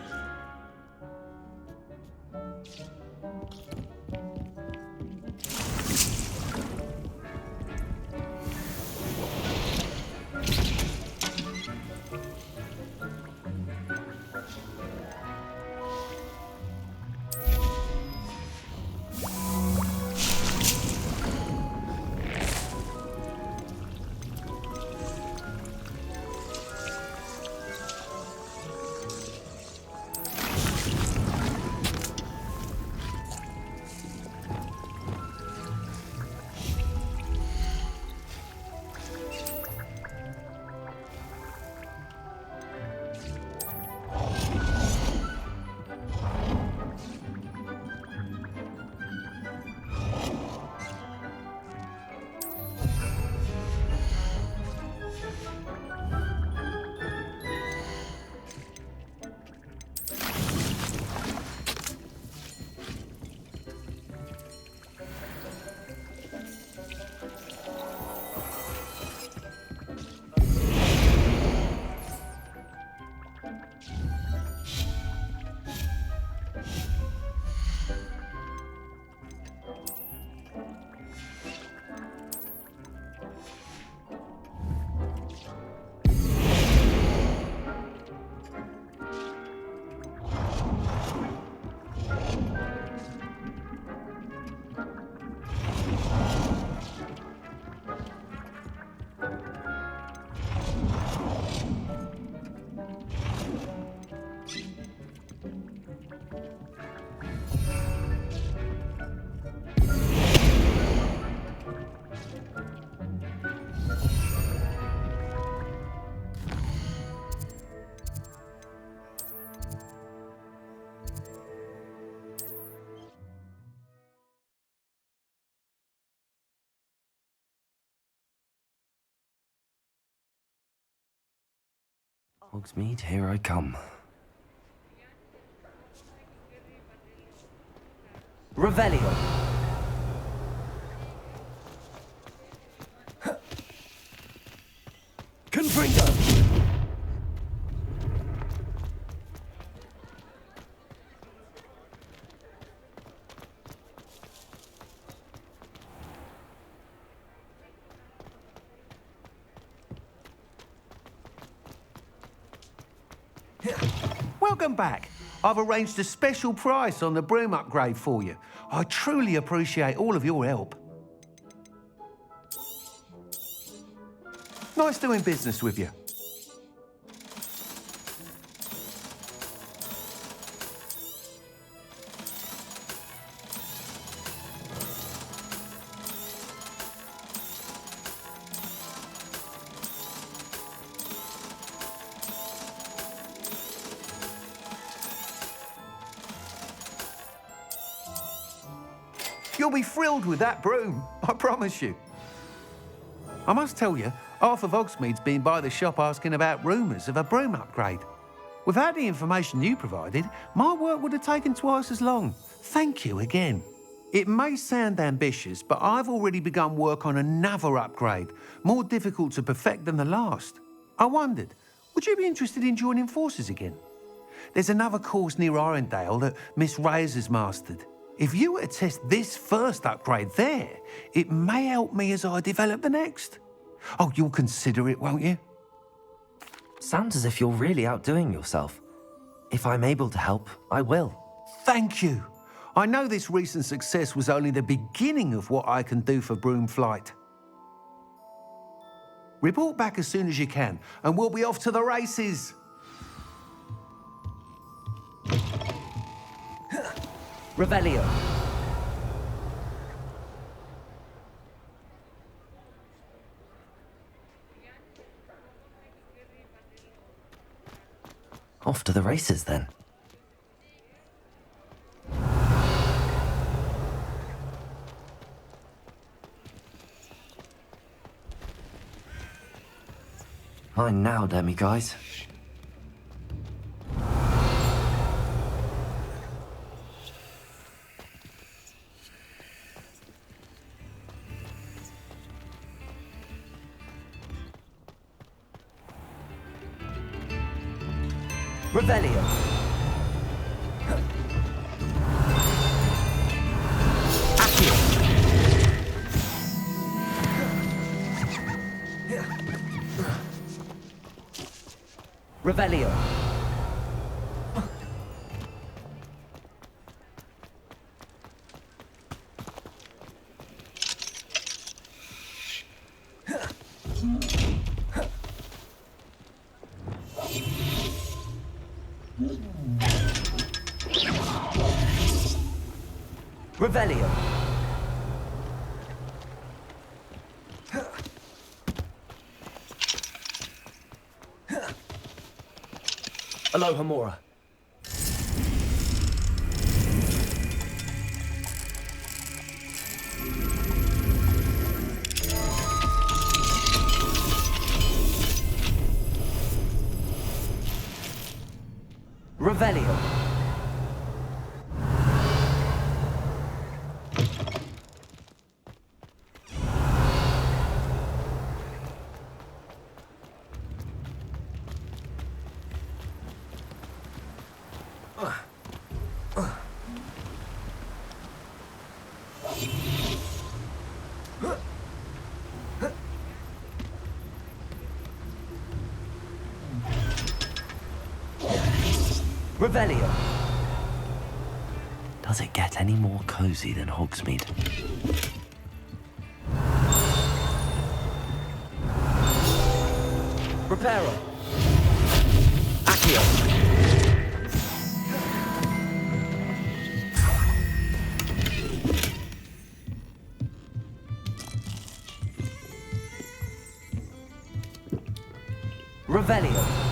Hogsmeade, here I come. Revelio. Confringo. Welcome back. I've arranged a special price on the broom upgrade for you. I truly appreciate all of your help. Nice doing business with you. You'll be thrilled with that broom, I promise you. I must tell you, half of Hogsmeade's been by the shop asking about rumours of a broom upgrade. Without the information you provided, my work would have taken twice as long. Thank you again. It may sound ambitious, but I've already begun work on another upgrade, more difficult to perfect than the last. I wondered, would you be interested in joining forces again? There's another course near Arendelle that Miss Reyes has mastered. If you were to test this first upgrade there, it may help me as I develop the next. Oh, you'll consider it, won't you? Sounds as if you're really outdoing yourself. If I'm able to help, I will. Thank you. I know this recent success was only the beginning of what I can do for Broomflight. Report back as soon as you can, and we'll be off to the races. Revelio. Off to the races, then. Mine now, demi-guys. Revelio. Accio. Revelio. Revelio. Alohomora. Revelio. Revelio. Does it get any more cozy than Hogsmeade? Reparo. Accio. Revelio.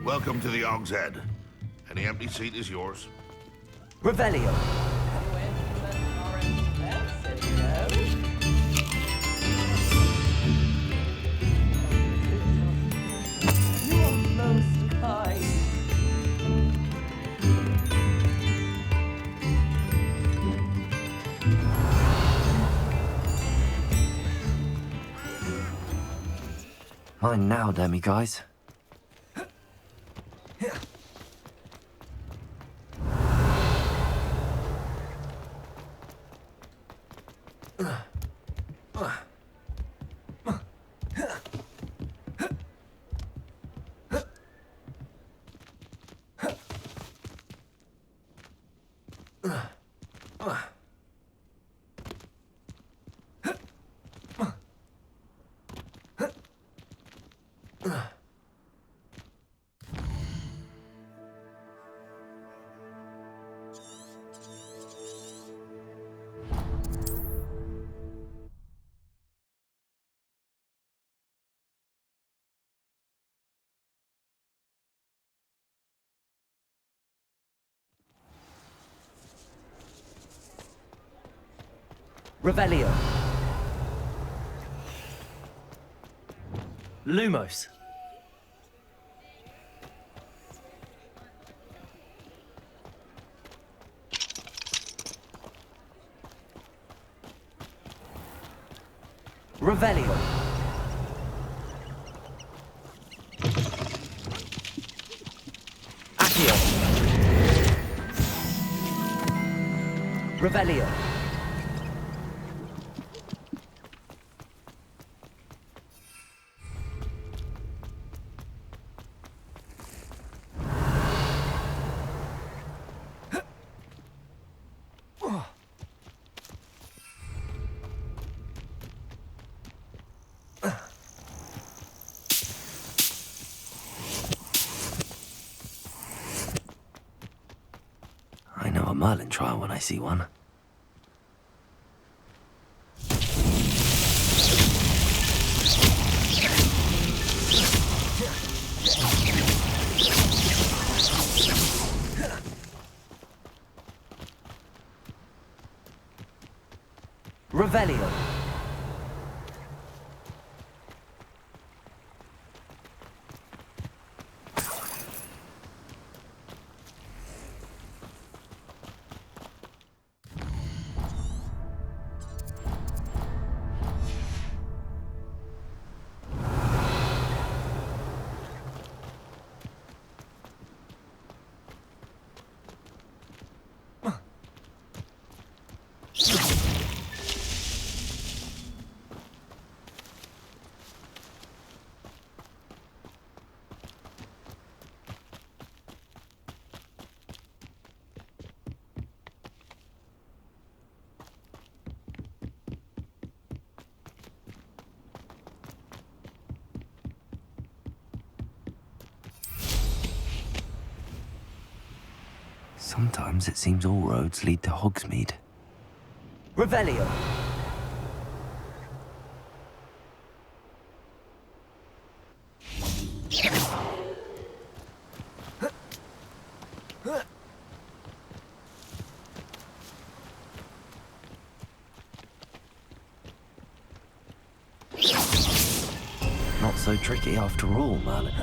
Welcome to the Og's Head. Any empty seat is yours. Revelio. Mine now, Demi guys. Revelio. Lumos. Revelio. Accio. Revelio. I know a Merlin trial when I see one. Revelio. Sometimes it seems all roads lead to Hogsmeade. Revelio. Not so tricky after all, Merlin.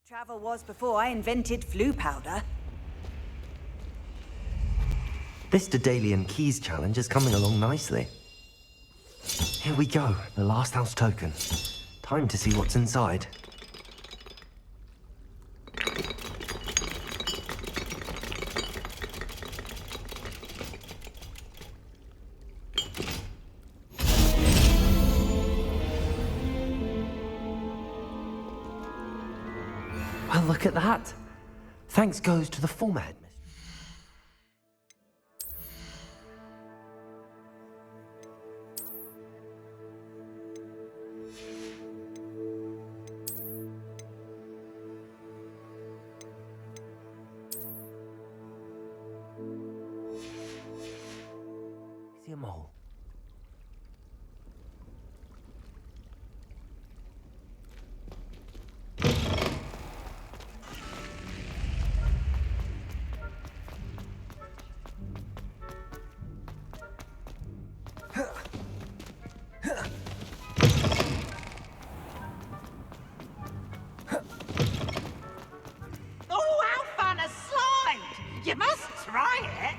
Travel was before I invented flu powder. This Daedalian Keys challenge is coming along nicely. Here we go, the last house token. Time to see what's inside. Well, look at that. Thanks goes to the former headmistress. See a mole. Oh, how fun a slide! You must try it.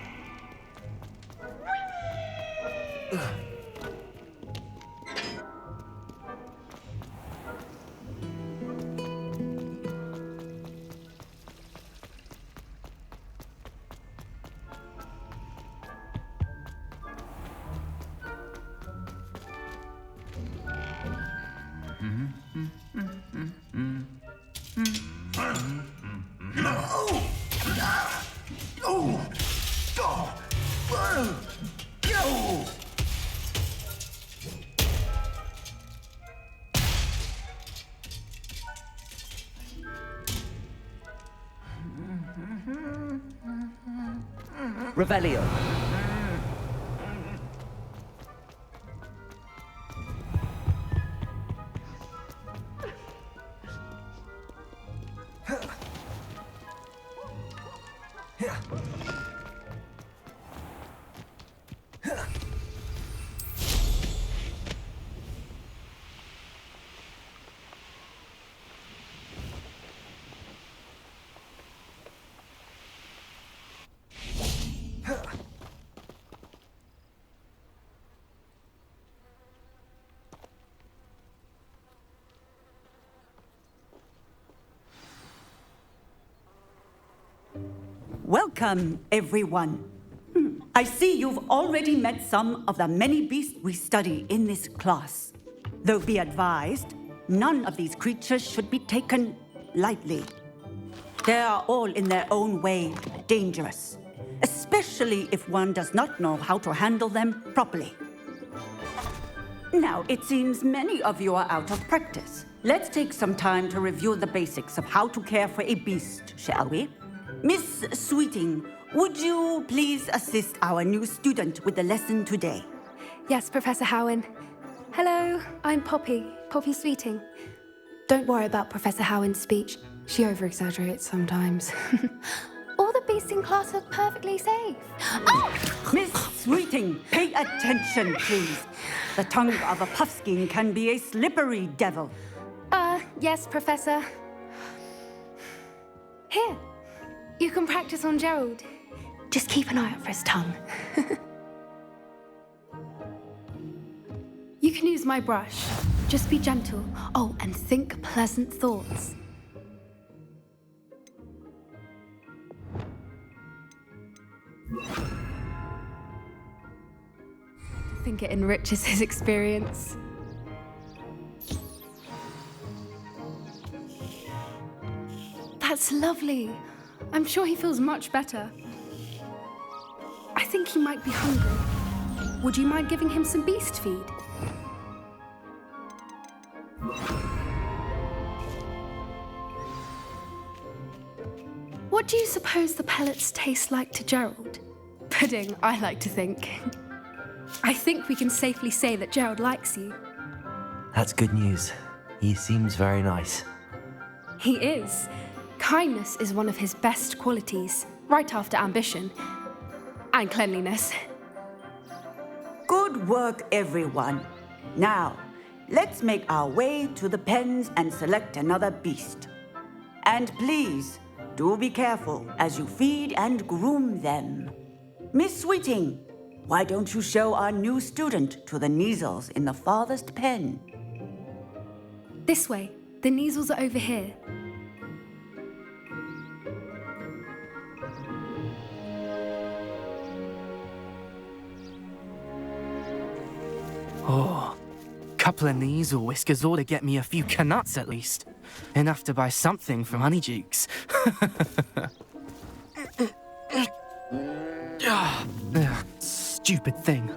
Revelio. Welcome, everyone. I see you've already met some of the many beasts we study in this class. Though be advised, none of these creatures should be taken lightly. They are all in their own way dangerous, especially if one does not know how to handle them properly. Now, it seems many of you are out of practice. Let's take some time to review the basics of how to care for a beast, shall we? Miss Sweeting, would you please assist our new student with the lesson today? Yes, Professor Howen. Hello, I'm Poppy Sweeting. Don't worry about Professor Howen's speech. She over-exaggerates sometimes. All the beasts in class are perfectly safe. Oh! Miss Sweeting, pay attention, please. The tongue of a puffskein can be a slippery devil. Yes, Professor. Here, you can practice on Gerald. Just keep an eye out for his tongue. You can use my brush. Just be gentle. Oh, and think pleasant thoughts. I think it enriches his experience. That's lovely. I'm sure he feels much better. I think he might be hungry. Would you mind giving him some beast feed? What do you suppose the pellets taste like to Gerald? Pudding, I like to think. I think we can safely say that Gerald likes you. That's good news. He seems very nice. He is. Kindness is one of his best qualities, right after ambition. And cleanliness. Good work, everyone. Now, let's make our way to the pens and select another beast. And please, do be careful as you feed and groom them. Miss Sweeting, why don't you show our new student to the Kneazles in the farthest pen? This way. The Kneazles are over here. Oh, couple of Kneazle whiskers ought to get me a few canuts at least. Enough to buy something from Honeydukes. Stupid thing.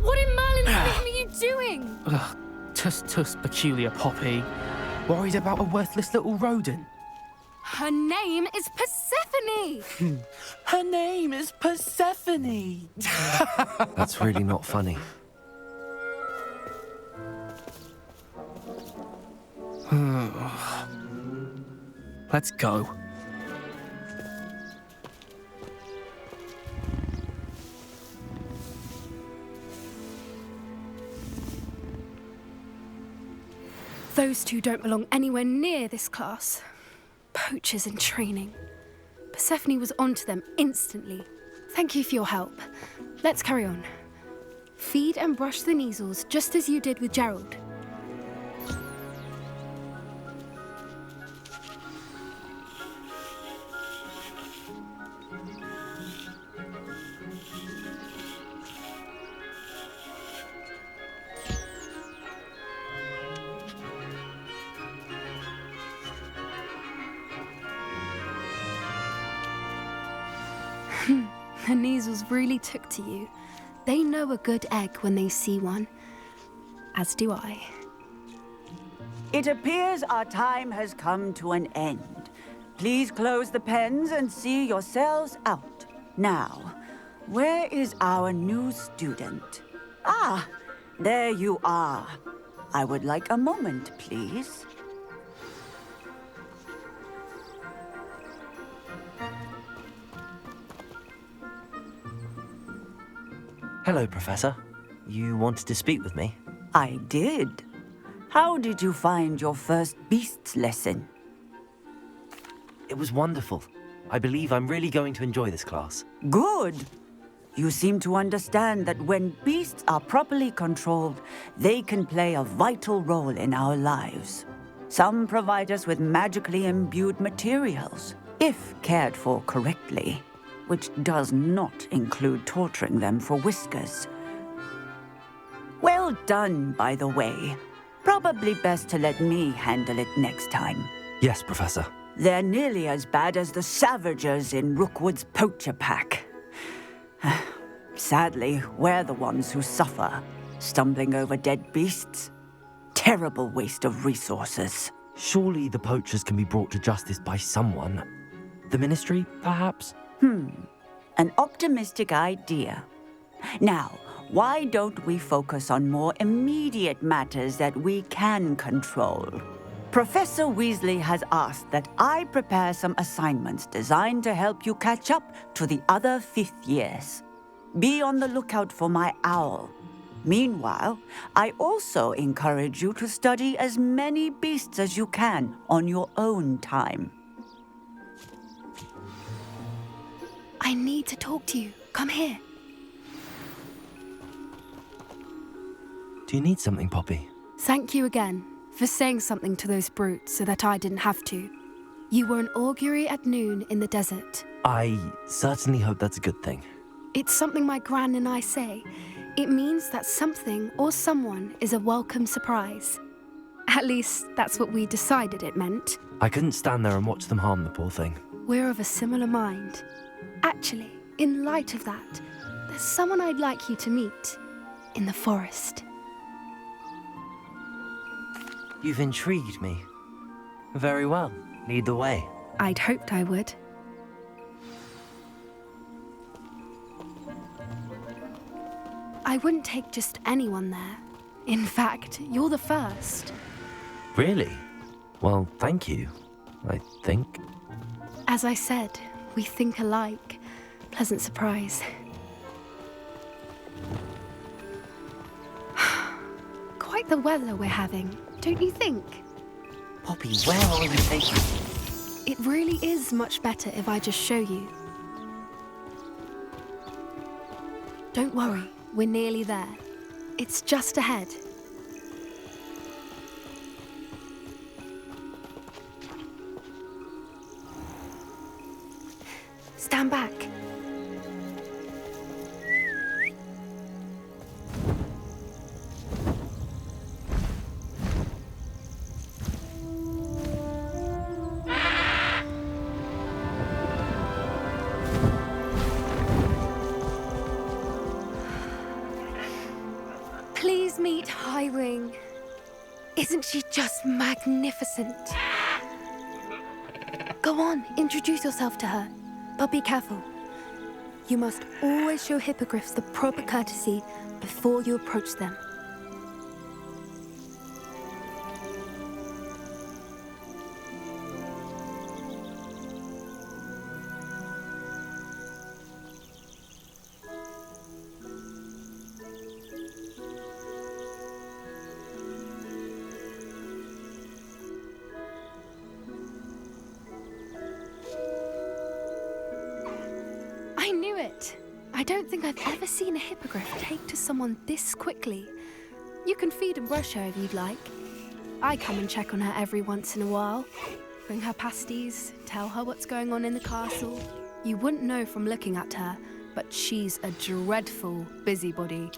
What in Merlin's name are you doing? Tuss, peculiar Poppy. Worried about a worthless little rodent. Her name is Persephone! Her name is Persephone! That's really not funny. Let's go. Those two don't belong anywhere near this class. Poachers in training. Persephone was onto them instantly. Thank you for your help. Let's carry on. Feed and brush the Kneazles just as you did with Gerald. The Kneazles really took to you. They know a good egg when they see one. As do I. It appears our time has come to an end. Please close the pens and see yourselves out. Now, where is our new student? Ah, there you are. I would like a moment, please. Hello, Professor. You wanted to speak with me? I did. How did you find your first beasts lesson? It was wonderful. I believe I'm really going to enjoy this class. Good. You seem to understand that when beasts are properly controlled, they can play a vital role in our lives. Some provide us with magically imbued materials, if cared for correctly, which does not include torturing them for whiskers. Well done, by the way. Probably best to let me handle it next time. Yes, Professor. They're nearly as bad as the Savagers in Rookwood's poacher pack. Sadly, we're the ones who suffer, stumbling over dead beasts. Terrible waste of resources. Surely the poachers can be brought to justice by someone. The Ministry, perhaps? An optimistic idea. Now, why don't we focus on more immediate matters that we can control? Professor Weasley has asked that I prepare some assignments designed to help you catch up to the other 5th years. Be on the lookout for my owl. Meanwhile, I also encourage you to study as many beasts as you can on your own time. I need to talk to you. Come here. Do you need something, Poppy? Thank you again for saying something to those brutes so that I didn't have to. You were an augury at noon in the desert. I certainly hope that's a good thing. It's something my gran and I say. It means that something or someone is a welcome surprise. At least, that's what we decided it meant. I couldn't stand there and watch them harm the poor thing. We're of a similar mind. Actually, in light of that, there's someone I'd like you to meet in the forest. You've intrigued me. Very well. Lead the way. I'd hoped I would. I wouldn't take just anyone there. In fact, you're the first. Really? Well, thank you, I think. As I said, we think alike. Pleasant surprise. the weather we're having, don't you think? Poppy, where are you taking me? It really is much better if I just show you. Don't worry, we're nearly there. It's just ahead. Stand back. Please meet Highwing. Isn't she just magnificent? Go on, introduce yourself to her. But be careful. You must always show hippogriffs the proper courtesy before you approach them. I knew it! I don't think I've ever seen a hippogriff take to someone this quickly. You can feed and brush her if you'd like. I come and check on her every once in a while. Bring her pasties, tell her what's going on in the castle. You wouldn't know from looking at her, but she's a dreadful busybody.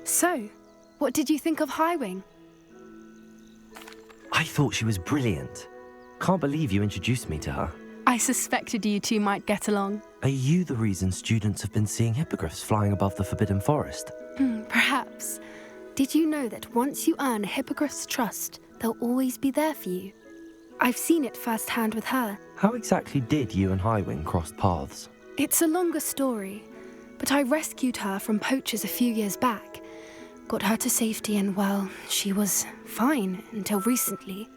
So, what did you think of Highwing? I thought she was brilliant. Can't believe you introduced me to her. I suspected you two might get along. Are you the reason students have been seeing hippogriffs flying above the Forbidden Forest? Perhaps. Did you know that once you earn a hippogriff's trust, they'll always be there for you? I've seen it firsthand with her. How exactly did you and Highwing cross paths? It's a longer story, but I rescued her from poachers a few years back. Got her to safety and, well, she was fine until recently.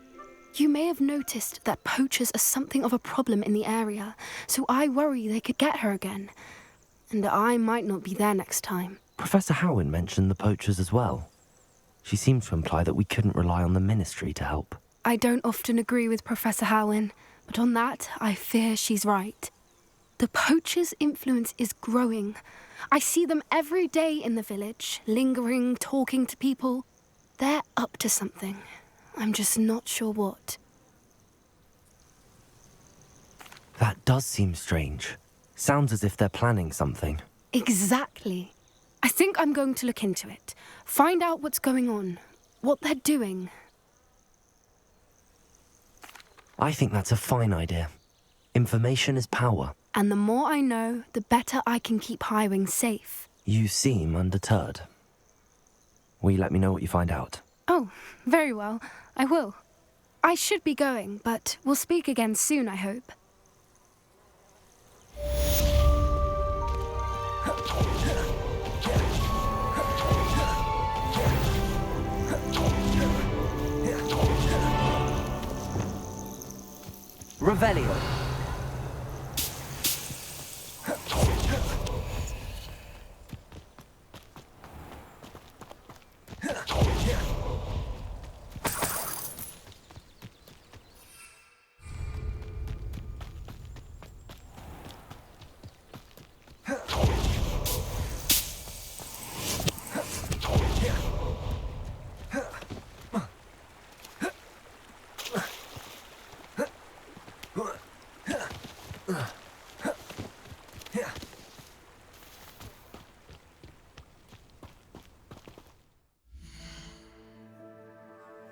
You may have noticed that poachers are something of a problem in the area, so I worry they could get her again. And I might not be there next time. Professor Howen mentioned the poachers as well. She seemed to imply that we couldn't rely on the Ministry to help. I don't often agree with Professor Howen, but on that, I fear she's right. The poachers' influence is growing. I see them every day in the village, lingering, talking to people. They're up to something. I'm just not sure what. That does seem strange. Sounds as if they're planning something. Exactly. I think I'm going to look into it. Find out what's going on, what they're doing. I think that's a fine idea. Information is power. And the more I know, the better I can keep Highwing safe. You seem undeterred. Will you let me know what you find out? Oh, very well. I will. I should be going, but we'll speak again soon, I hope. Revelio. Ugh.